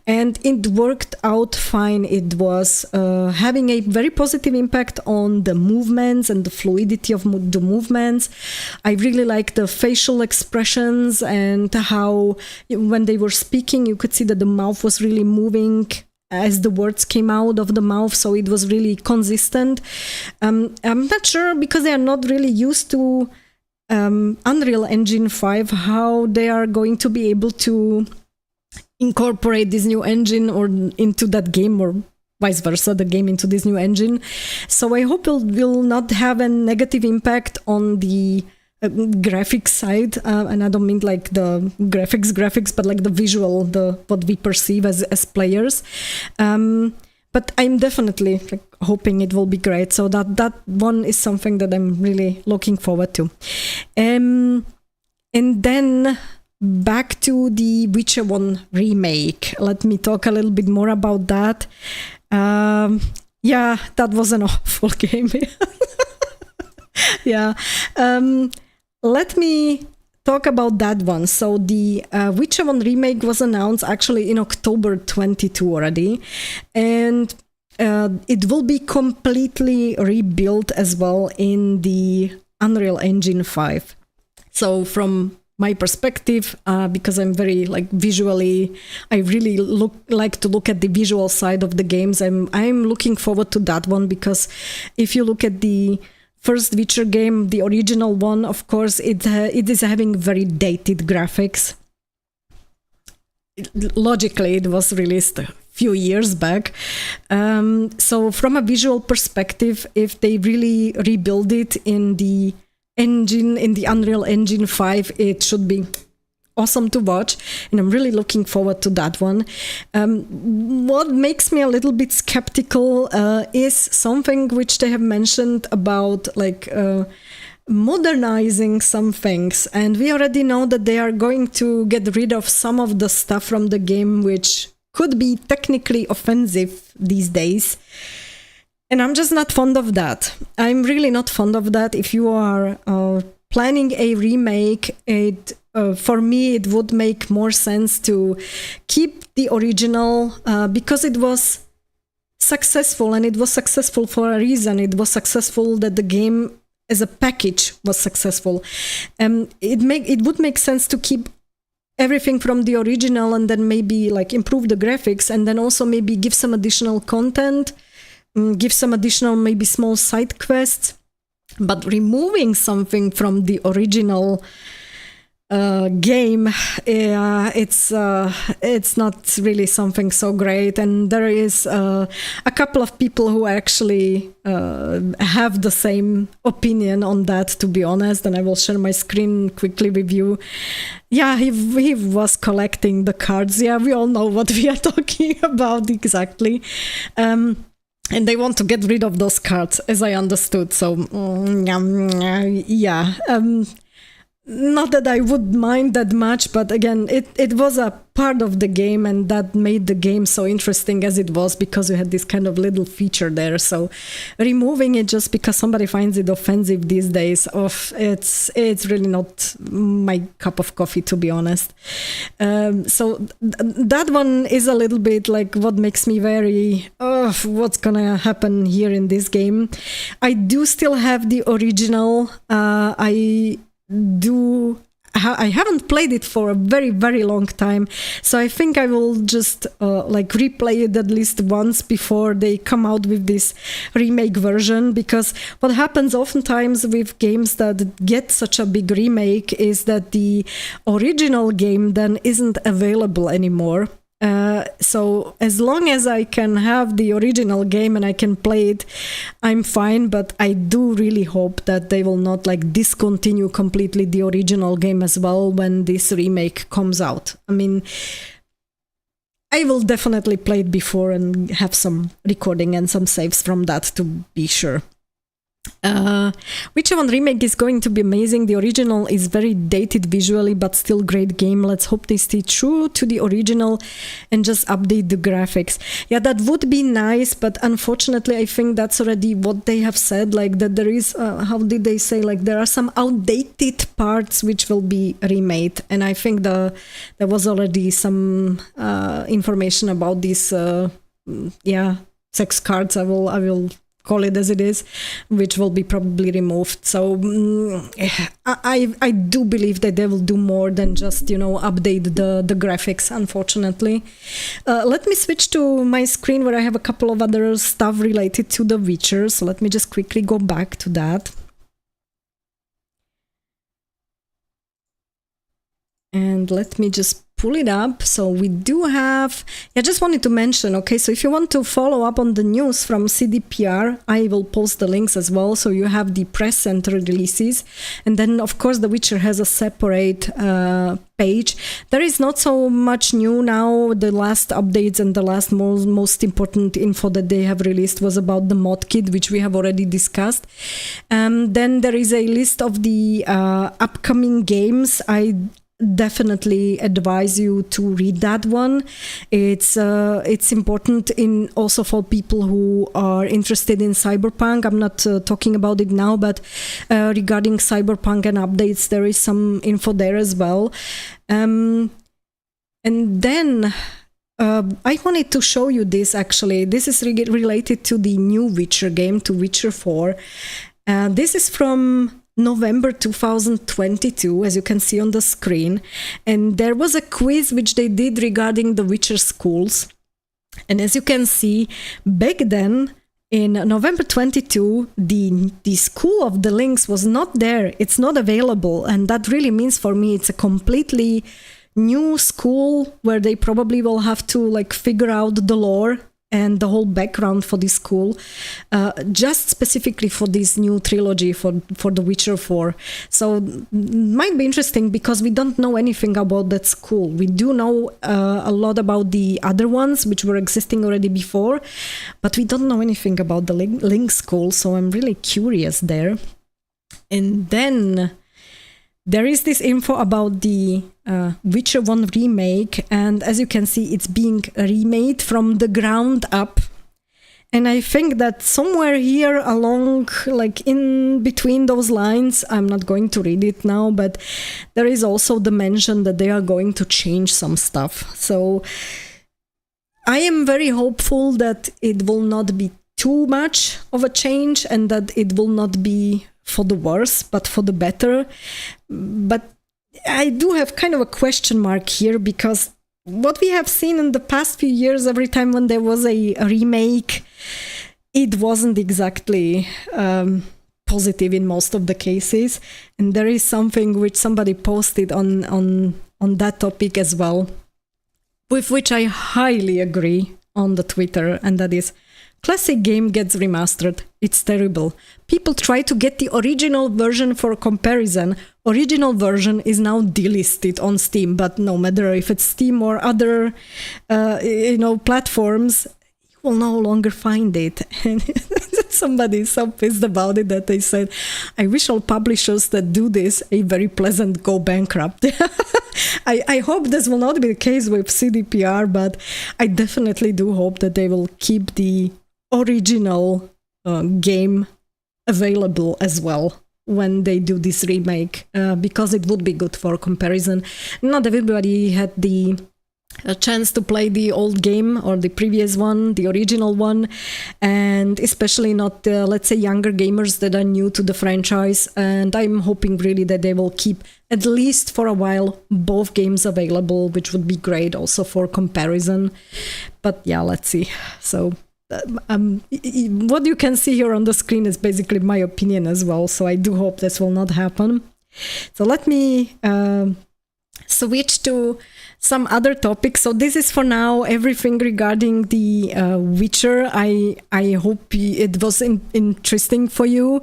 and it worked out fine. It was having a very positive impact on the movements and the fluidity of the movements. I really like the facial expressions and how when they were speaking, you could see that the mouth was really moving as the words came out of the mouth, so it was really consistent. I'm not sure, because they are not really used to Unreal Engine 5, how they are going to be able to incorporate this new engine or into that game, or vice versa, the game into this new engine. So I hope it will not have a negative impact on the graphics side, and I don't mean like the graphics, but like the visual, what we perceive as players. But I'm definitely hoping it will be great. So that one is something that I'm really looking forward to. And then back to the Witcher 1 remake. Let me talk a little bit more about that. That was an awful game. Yeah. Let me talk about that one. So the Witcher 1 remake was announced actually in October 22 already, and it will be completely rebuilt as well in the Unreal Engine 5. So from my perspective, because I'm very visually, I really like to look at the visual side of the games. I'm looking forward to that one, because if you look at the first Witcher game, the original one, of course, it is having very dated graphics. Logically, it was released a few years back. So from a visual perspective, if they really rebuild it in the engine, in the Unreal Engine 5, it should be awesome to watch, and I'm really looking forward to that one. What makes me a little bit skeptical is something which they have mentioned about modernizing some things, and we already know that they are going to get rid of some of the stuff from the game which could be technically offensive these days. And I'm just not fond of that. I'm really not fond of that. If you are planning a remake, for me, it would make more sense to keep the original, because it was successful, and it was successful for a reason. It was successful that the game as a package was successful. It would make sense to keep everything from the original, and then maybe improve the graphics, and then also maybe give some additional content, give some additional maybe small side quests. But removing something from the original game, it's not really something so great, and there is a couple of people who actually have the same opinion on that, to be honest, and I will share my screen quickly with you. Yeah, he was collecting the cards. Yeah, we all know what we are talking about exactly. And they want to get rid of those cards, as I understood. So, yeah. Not that I would mind that much, but again, it was a part of the game, and that made the game so interesting as it was, because you had this kind of little feature there. So removing it just because somebody finds it offensive these days, it's really not my cup of coffee, to be honest. So that one is a little bit like what makes me very, what's gonna happen here in this game. I do still have the original. I haven't played it for a very, very long time, so I think I will just replay it at least once before they come out with this remake version, because what happens oftentimes with games that get such a big remake is that the original game then isn't available anymore. So as long as I can have the original game and I can play it, I'm fine, but I do really hope that they will not discontinue completely the original game as well when this remake comes out. I mean, I will definitely play it before and have some recording and some saves from that to be sure. Witcher 1 remake is going to be amazing. The original is very dated visually, but still great game. Let's hope they stay true to the original and just update the graphics. Yeah, that would be nice, but unfortunately I think that's already what they have said, that there is, how did they say, there are some outdated parts which will be remade, and I think there was already some information about these sex cards. I will call it as it is, which will be probably removed. So I do believe that they will do more than just update the graphics, unfortunately. Let me switch to my screen where I have a couple of other stuff related to The Witcher, so let me just quickly go back to that. And let me just pull it up. So we do have, I just wanted to mention, okay, so if you want to follow up on the news from CDPR, I will post the links as well. So you have the press center releases. And then, of course, The Witcher has a separate page. There is not so much new now. The last updates and the last most important info that they have released was about the mod kit, which we have already discussed. Then there is a list of the upcoming games. I definitely advise you to read that one. It's important also for people who are interested in Cyberpunk. I'm not talking about it now, but regarding Cyberpunk and updates, there is some info there as well. And then I wanted to show you this actually. This is related to the new Witcher game, to Witcher 4. This is from November 2022, as you can see on the screen, and there was a quiz which they did regarding the Witcher schools, and as you can see, back then in November 22 the school of the Lynx was not there. It's not available, and that really means for me it's a completely new school where they probably will have to figure out the lore and the whole background for this school, just specifically for this new trilogy for The Witcher 4. So it might be interesting because we don't know anything about that school. We do know a lot about the other ones, which were existing already before, but we don't know anything about the Link school, so I'm really curious there. And then there is this info about the Witcher 1 remake, and as you can see, it's being remade from the ground up. And I think that somewhere here along, in between those lines, I'm not going to read it now, but there is also the mention that they are going to change some stuff. So I am very hopeful that it will not be too much of a change and that it will not be for the worse, but for the better. But I do have kind of a question mark here, because what we have seen in the past few years, every time when there was a remake, it wasn't exactly positive in most of the cases. And there is something which somebody posted on that topic as well, with which I highly agree on the Twitter, and that is, classic game gets remastered. It's terrible. People try to get the original version for comparison. Original version is now delisted on Steam, but no matter if it's Steam or other, platforms, you will no longer find it. And somebody is so pissed about it that they said, I wish all publishers that do this a very pleasant go bankrupt. I hope this will not be the case with CDPR, but I definitely do hope that they will keep the original game available as well when they do this remake, because it would be good for comparison. Not everybody had the chance to play the old game or the previous one, the original one, and especially not, let's say, younger gamers that are new to the franchise. And I'm hoping really that they will keep, at least for a while, both games available, which would be great also for comparison. But yeah, let's see. So what you can see here on the screen is basically my opinion as well. So I do hope this will not happen. So let me switch to some other topics. So this is for now everything regarding the Witcher. I hope it was interesting for you.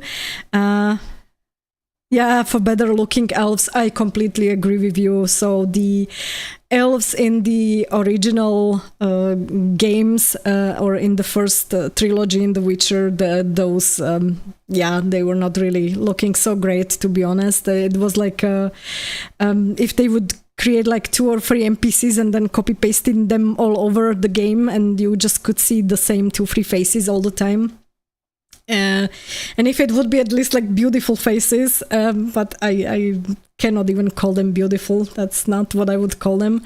Yeah, for better looking elves, I completely agree with you. So the elves in the original games or in the first trilogy in The Witcher, those they were not really looking so great, to be honest. It was like if they would create like 2 or 3 NPCs and then copy pasting them all over the game, and you just could see the same 2-3 faces all the time. And if it would be at least like beautiful faces, but I cannot even call them beautiful. That's not what I would call them.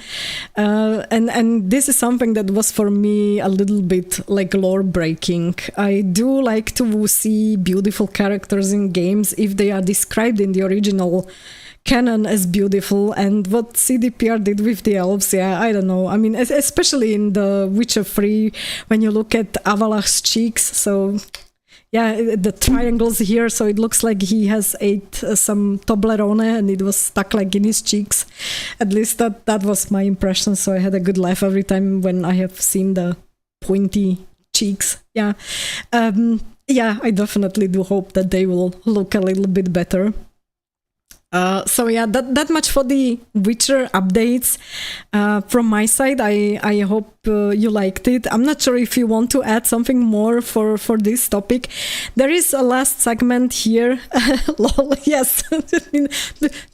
And this is something that was for me a little bit like lore breaking. I do like to see beautiful characters in games if they are described in the original canon as beautiful, and what CDPR did with the elves, I don't know. I mean, especially in The Witcher 3, when you look at Avalach's cheeks, so yeah, the triangles here, so it looks like he has ate some Toblerone and it was stuck like in his cheeks. At least that was my impression, so I had a good laugh every time when I have seen the pointy cheeks. I definitely do hope that they will look a little bit better. That much for the Witcher updates from my side. I hope you liked it. I'm not sure if you want to add something more for this topic. There is a last segment here. Lol, yes.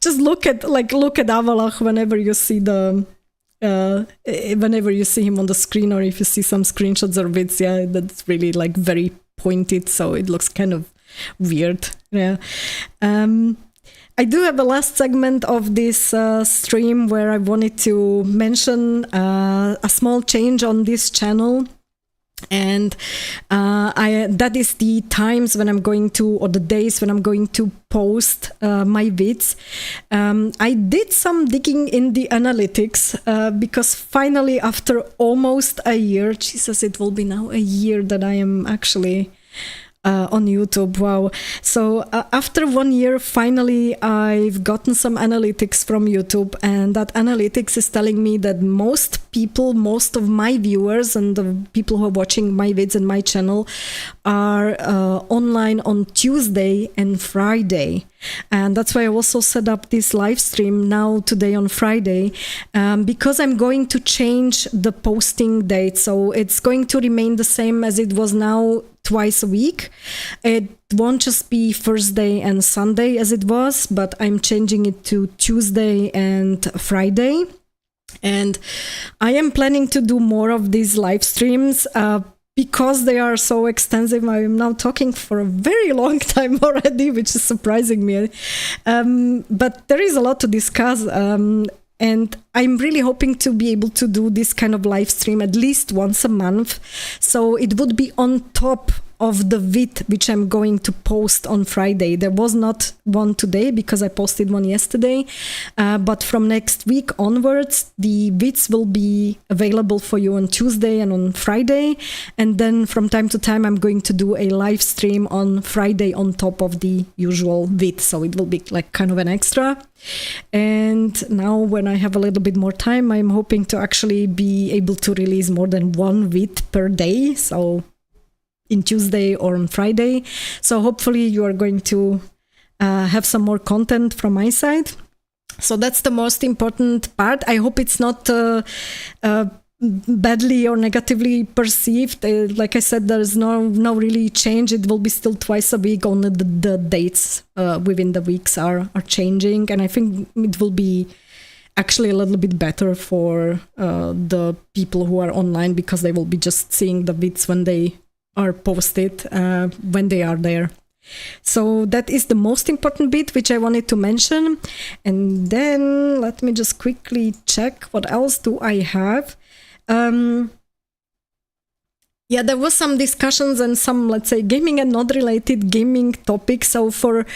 Just look at Avalach whenever you see whenever you see him on the screen, or if you see some screenshots or vids. Yeah, that's really like very pointed, so it looks kind of weird. Yeah. I do have a last segment of this stream where I wanted to mention a small change on this channel. And that is the times when I'm going to, or the days when I'm going to post my vids. I did some digging in the analytics because finally, after almost a year, Jesus, it will be now a year that I am actually on YouTube. Wow. So after 1 year, finally, I've gotten some analytics from YouTube, and that analytics is telling me that most of my viewers and the people who are watching my vids and my channel are online on Tuesday and Friday. And that's why I also set up this live stream now today on Friday, because I'm going to change the posting date. So it's going to remain the same as it was now, twice a week. It won't just be Thursday and Sunday as it was, but I'm changing it to Tuesday and Friday. And I am planning to do more of these live streams because they are so extensive. I am now talking for a very long time already, which is surprising me. But there is a lot to discuss. And I'm really hoping to be able to do this kind of live stream at least once a month. So it would be on top of the vid which I'm going to post on Friday. There was not one today because I posted one yesterday, but from next week onwards, the vids will be available for you on Tuesday and on Friday. And then from time to time, I'm going to do a live stream on Friday on top of the usual vid. So it will be like kind of an extra. And now when I have a little bit more time, I'm hoping to actually be able to release more than one vid per day. So in Tuesday or on Friday. So hopefully you are going to have some more content from my side. So that's the most important part. I hope it's not badly or negatively perceived. Like I said, there's no really change. It will be still twice a week. Only the dates within the weeks are changing. And I think it will be actually a little bit better for the people who are online, because they will be just seeing the vids when they are posted, when they are there. So that is the most important bit which I wanted to mention. And then let me just quickly check what else do I have. Yeah, there was some discussions and some, let's say, gaming and not related gaming topics. So for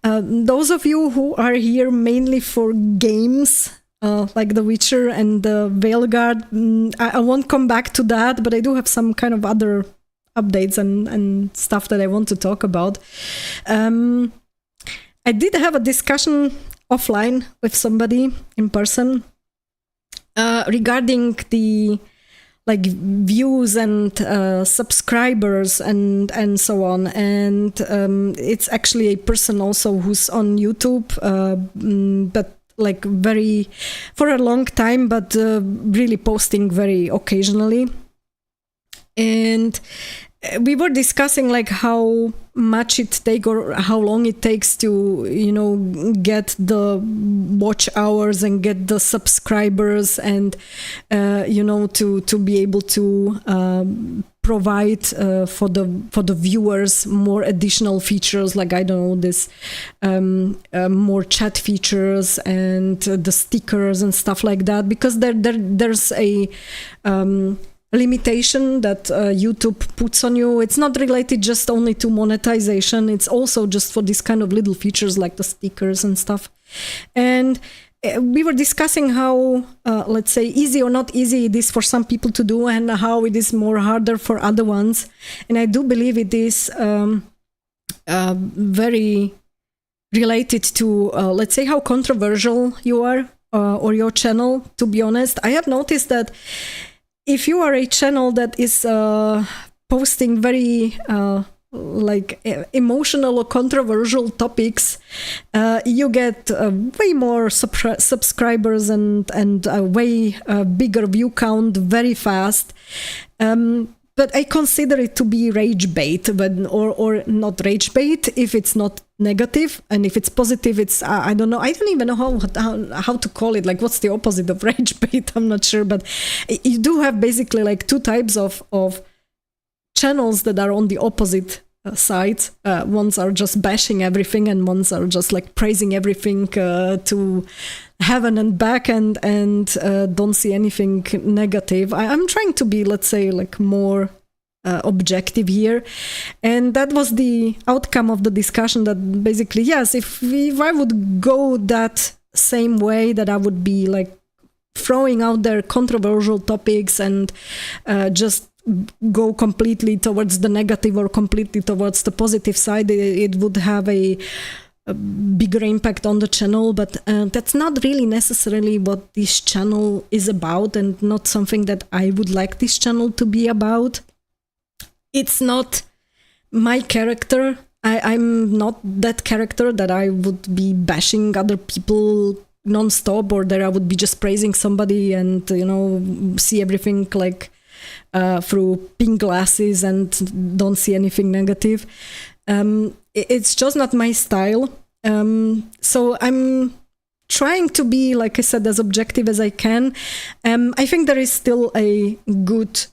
those of you who are here mainly for games, like The Witcher and the Veilguard, I won't come back to that, but I do have some kind of other updates and stuff that I want to talk about. I did have a discussion offline with somebody in person regarding the views and subscribers and so on. And it's actually a person also who's on YouTube, but very for a long time, but really posting very occasionally. And we were discussing how much it takes or how long it takes to, get the watch hours and get the subscribers and, to be able to provide for the viewers more additional features, like, I don't know, this more chat features and the stickers and stuff like that, because there's a limitation that YouTube puts on you. It's not related just only to monetization. It's also just for this kind of little features like the stickers and stuff. And we were discussing how, let's say, easy or not easy it is for some people to do, and how it is more harder for other ones. And I do believe it is very related to, let's say, how controversial you are or your channel. To be honest, I have noticed that if you are a channel that is posting very emotional or controversial topics, you get way more subscribers and a way bigger view count very fast. But I consider it to be rage bait, or not rage bait if it's not negative, and if it's positive, it's I don't know. I don't even know how to call it. What's the opposite of rage bait? I'm not sure. But you do have basically two types of channels that are on the opposite sides. Ones are just bashing everything, and ones are just praising everything to heaven and back, and don't see anything negative. I'm trying to be, let's say, more objective here, and that was the outcome of the discussion. That basically, yes, if I would go that same way, that I would be throwing out there controversial topics and just go completely towards the negative or completely towards the positive side, it would have a bigger impact on the channel. But that's not really necessarily what this channel is about, and not something that I would like this channel to be about. It's not my character. I'm not that character that I would be bashing other people non-stop, or that I would be just praising somebody and see everything through pink glasses and don't see anything negative. It's just not my style. So I'm trying to be, like I said, as objective as I can. I think there is still a good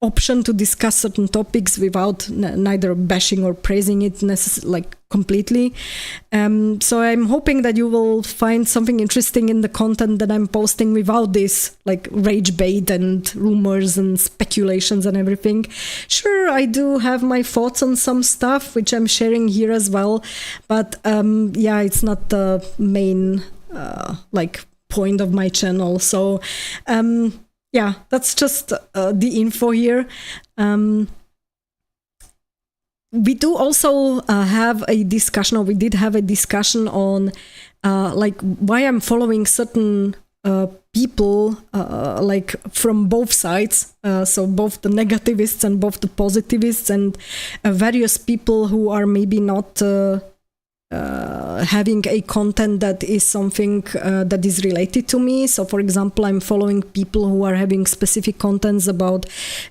option to discuss certain topics without neither bashing or praising it like completely. So I'm hoping that you will find something interesting in the content that I'm posting without this like rage bait and rumors and speculations and everything. Sure, I do have my thoughts on some stuff which I'm sharing here as well, but yeah, it's not the main like point of my channel. So yeah, that's just the info here. We do also have a discussion, or we did have a discussion on like why I'm following certain people like from both sides, so both the negativists and both the positivists, and various people who are maybe not having a content that is something that is related to me. So for example, I'm following people who are having specific contents about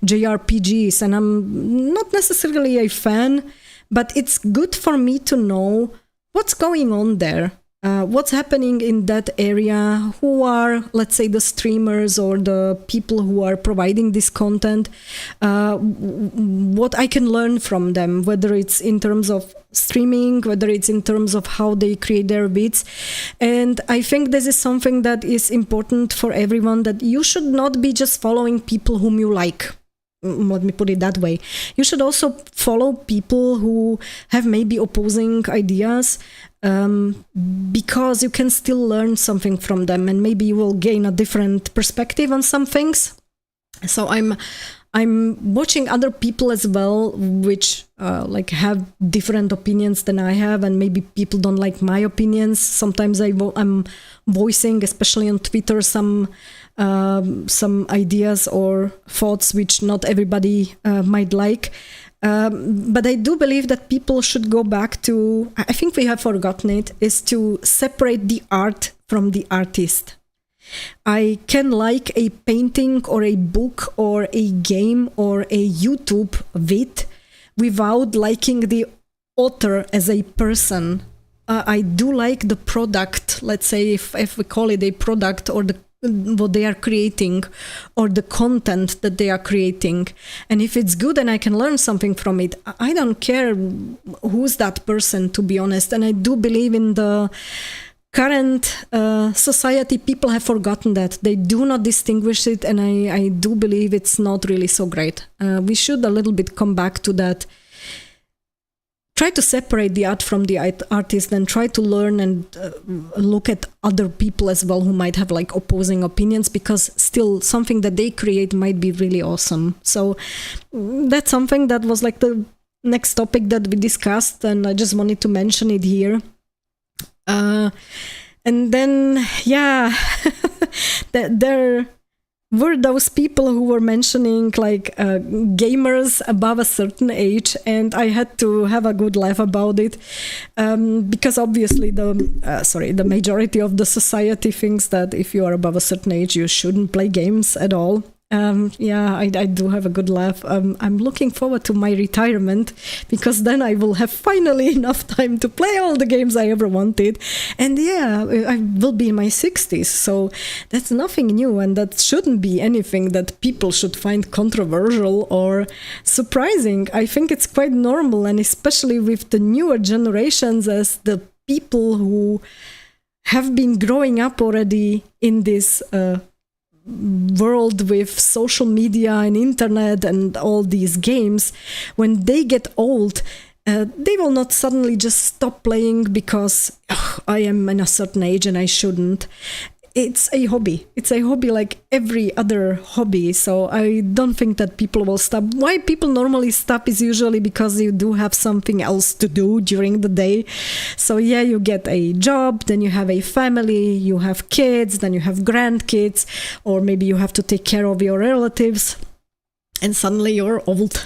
JRPGs, and I'm not necessarily a fan, but it's good for me to know what's going on there. What's happening in that area, who are, let's say, the streamers or the people who are providing this content, what I can learn from them, whether it's in terms of streaming, whether it's in terms of how they create their vids. And I think this is something that is important for everyone, that you should not be just following people whom you like. Let me put it that way. You should also follow people who have maybe opposing ideas, because you can still learn something from them, and maybe you will gain a different perspective on some things. So I'm watching other people as well, which like have different opinions than I have, and maybe people don't like my opinions. Sometimes I'm voicing, especially on Twitter, some ideas or thoughts which not everybody might like. But I do believe that people should go back to, I think we have forgotten it, is to separate the art from the artist. I can like a painting or a book or a game or a YouTube vid without liking the author as a person. I do like the product, let's say if we call it a product, or what they are creating, or the content that they are creating. And if it's good and I can learn something from it, I don't care who's that person, to be honest. And I do believe in the current society, people have forgotten that. They do not distinguish it, and I do believe it's not really so great. We should a little bit come back to that. Try to separate the art from the artist, and try to learn and look at other people as well who might have like opposing opinions, because still something that they create might be really awesome. So that's something that was like the next topic that we discussed, and I just wanted to mention it here. And then, yeah, there were those people who were mentioning like gamers above a certain age, and I had to have a good laugh about it, because obviously the majority of the society thinks that if you are above a certain age, you shouldn't play games at all. Yeah, I do have a good laugh. I'm looking forward to my retirement, because then I will have finally enough time to play all the games I ever wanted. And yeah, I will be in my 60s, so that's nothing new, and that shouldn't be anything that people should find controversial or surprising. I think it's quite normal, and especially with the newer generations, as the people who have been growing up already in this world with social media and internet and all these games, when they get old, they will not suddenly just stop playing because I am in a certain age and I shouldn't. It's a hobby. It's a hobby like every other hobby. So I don't think that people will stop. Why people normally stop is usually because you do have something else to do during the day. So yeah, you get a job, then you have a family, you have kids, then you have grandkids, or maybe you have to take care of your relatives, and suddenly you're old.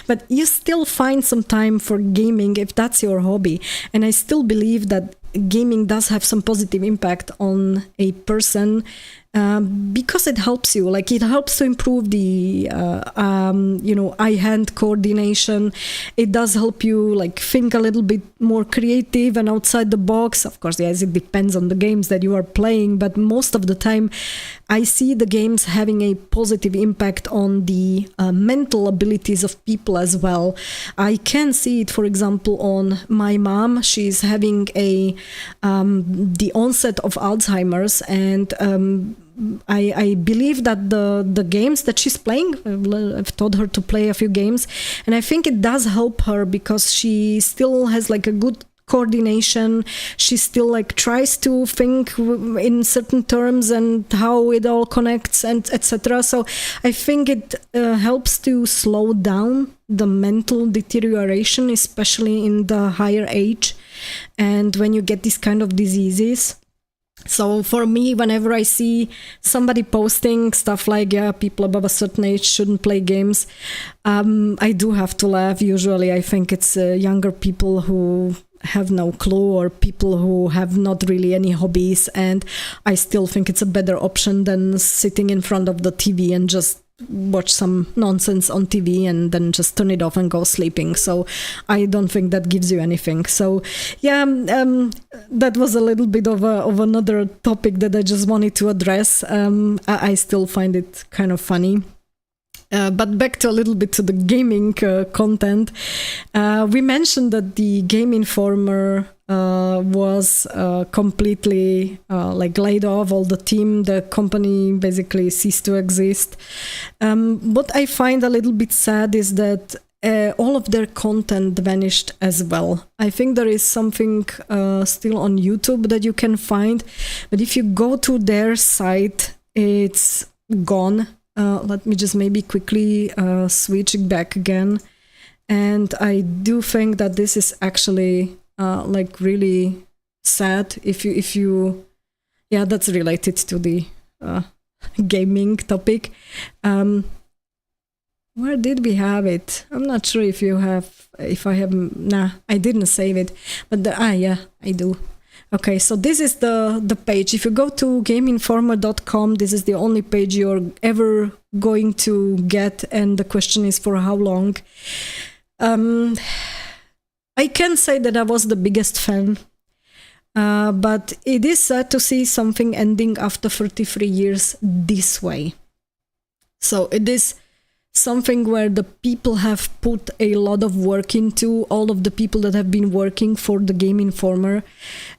But you still find some time for gaming if that's your hobby. And I still believe that gaming does have some positive impact on a person, because it helps you. Like, it helps to improve the eye-hand coordination. It does help you like think a little bit more creative and outside the box. Of course, yes, it depends on the games that you are playing, but most of the time I see the games having a positive impact on the mental abilities of people as well. I can see it, for example, on my mom. She's having the onset of Alzheimer's, and I believe that the games that she's playing, I've taught her to play a few games, and I think it does help her because she still has like a good coordination. She still like tries to think in certain terms and how it all connects and etc. So I think it helps to slow down the mental deterioration, especially in the higher age and when you get these kind of diseases. So for me, whenever I see somebody posting stuff like, yeah, people above a certain age shouldn't play games, I do have to laugh. Usually I think it's younger people who have no clue, or people who have not really any hobbies, and I still think it's a better option than sitting in front of the TV and just watch some nonsense on TV and then just turn it off and go sleeping. So I don't think that gives you anything. So yeah, that was a little bit of another topic that I just wanted to address. I still find it kind of funny. But back to a little bit to the gaming content. We mentioned that the Game Informer was completely like laid off. All the team, the company basically ceased to exist. What I find a little bit sad is that all of their content vanished as well. I think there is something still on YouTube that you can find, but if you go to their site, it's gone. Let me just maybe quickly switch it back again. And I do think that this is actually like really sad if you yeah, that's related to the gaming topic. Where did we have it? I'm not sure if I have, nah, I didn't save it, but yeah, I do. Okay, so this is the page. If you go to gameinformer.com, this is the only page you're ever going to get, and the question is for how long. I can say that I was the biggest fan, but it is sad to see something ending after 33 years this way. So it is something where the people have put a lot of work into, all of the people that have been working for the Game Informer.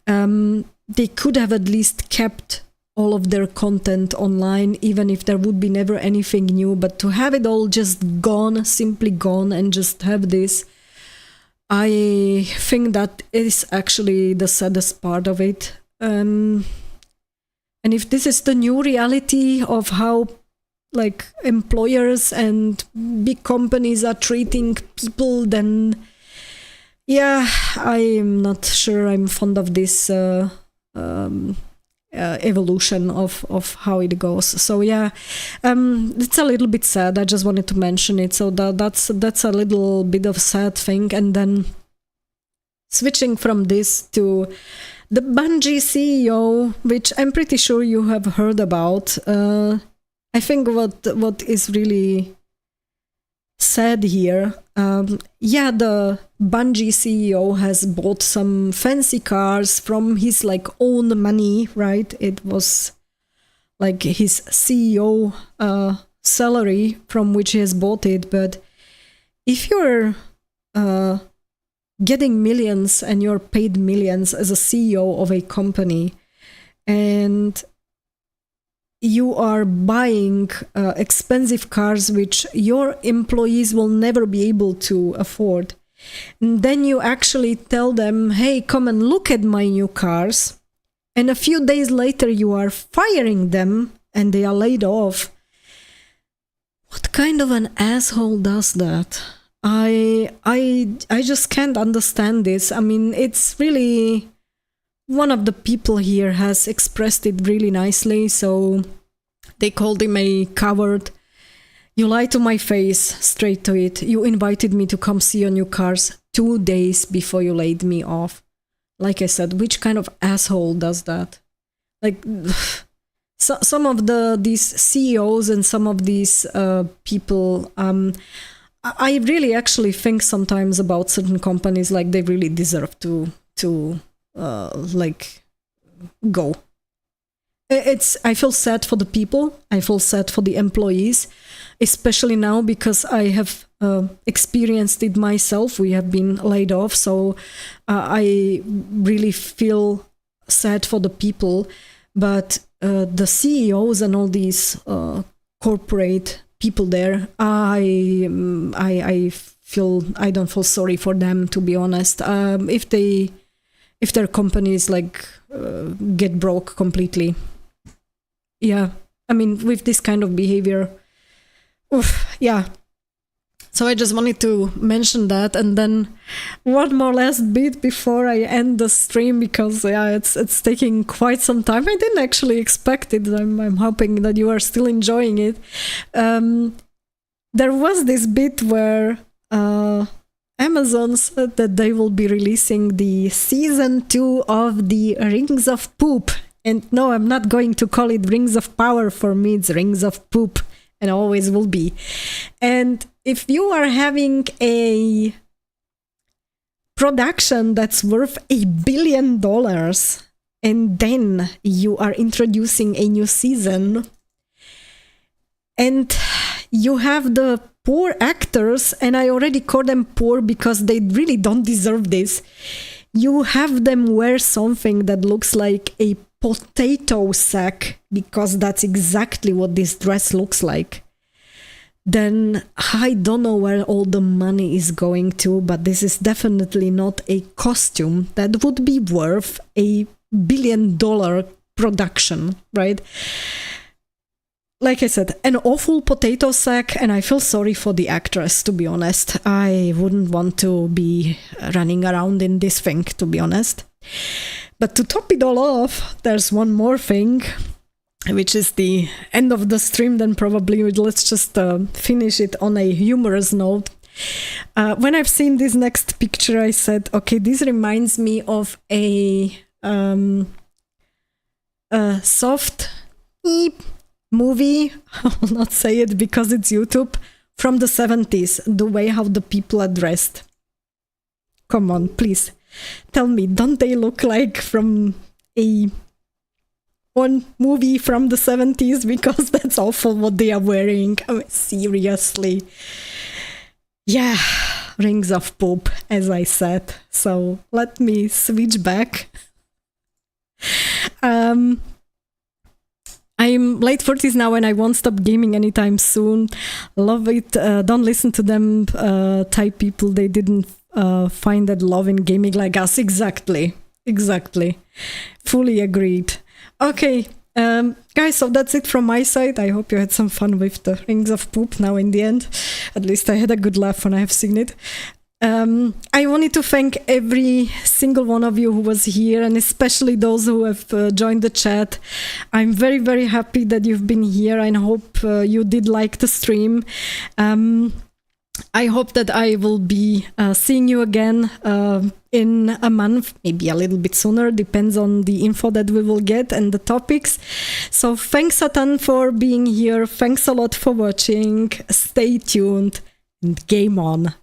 They could have at least kept all of their content online, even if there would be never anything new, but to have it all just gone, simply gone, and just have this, I think that is actually the saddest part of it. And if this is the new reality of how like employers and big companies are treating people, then yeah, I'm not sure I'm fond of this evolution of how it goes. So yeah, it's a little bit sad. I just wanted to mention it. So that's a little bit of sad thing. And then switching from this to the Bungie CEO, which I'm pretty sure you have heard about. I think what is really sad here, yeah, the Bungie CEO has bought some fancy cars from his like own money, right? It was like his CEO salary from which he has bought it. But if you're getting millions and you're paid millions as a CEO of a company, and you are buying expensive cars which your employees will never be able to afford, and then you actually tell them, hey, come and look at my new cars, and a few days later you are firing them and they are laid off. What kind of an asshole does that? I just can't understand this. I mean, it's really... One of the people here has expressed it really nicely. So they called him a coward. You lied to my face, straight to it. You invited me to come see your new cars 2 days before you laid me off. Like I said, which kind of asshole does that? Like, some of these CEOs and some of these people, I really actually think sometimes about certain companies like they really deserve to like go. I feel sad for the people. I feel sad for the employees, especially now because I have experienced it myself. We have been laid off, so I really feel sad for the people. But the CEOs and all these corporate people there, I don't feel sorry for them, to be honest. If their companies like get broke completely, yeah, I mean, with this kind of behavior, yeah. So I just wanted to mention that, and then one more last bit before I end the stream, because yeah, it's taking quite some time. I didn't actually expect it. I'm hoping that you are still enjoying it. There was this bit where Amazon said that they will be releasing the season 2 of the Rings of Poop. And no, I'm not going to call it Rings of Power. For me, it's Rings of Poop, and always will be. And if you are having a production that's worth $1 billion, and then you are introducing a new season, and you have the poor actors, and I already call them poor because they really don't deserve this. You have them wear something that looks like a potato sack, because that's exactly what this dress looks like. Then I don't know where all the money is going to, but this is definitely not a costume that would be worth $1 billion production, right? Like I said, an awful potato sack, and I feel sorry for the actress, to be honest. I wouldn't want to be running around in this thing, to be honest. But to top it all off, there's one more thing, which is the end of the stream. Then probably let's just finish it on a humorous note. When I've seen this next picture, I said, okay, this reminds me of a soft movie. I will not say it because it's YouTube, from the 70s, the way how the people are dressed. Come on, please. Tell me, don't they look like from one movie from the 70s? Because that's awful what they are wearing. I mean, seriously. Yeah, Rings of Poop, as I said. So let me switch back. I'm late 40s now and I won't stop gaming anytime soon. Love it. Don't listen to them type people. They didn't find that love in gaming like us. Exactly. Fully agreed. Okay, guys, so that's it from my side. I hope you had some fun with the Rings of Poop now in the end. At least I had a good laugh when I have seen it. I wanted to thank every single one of you who was here, and especially those who have joined the chat. I'm very, very happy that you've been here. I hope you did like the stream. I hope that I will be seeing you again in a month, maybe a little bit sooner, depends on the info that we will get and the topics. So thanks a ton for being here. Thanks a lot for watching. Stay tuned and game on.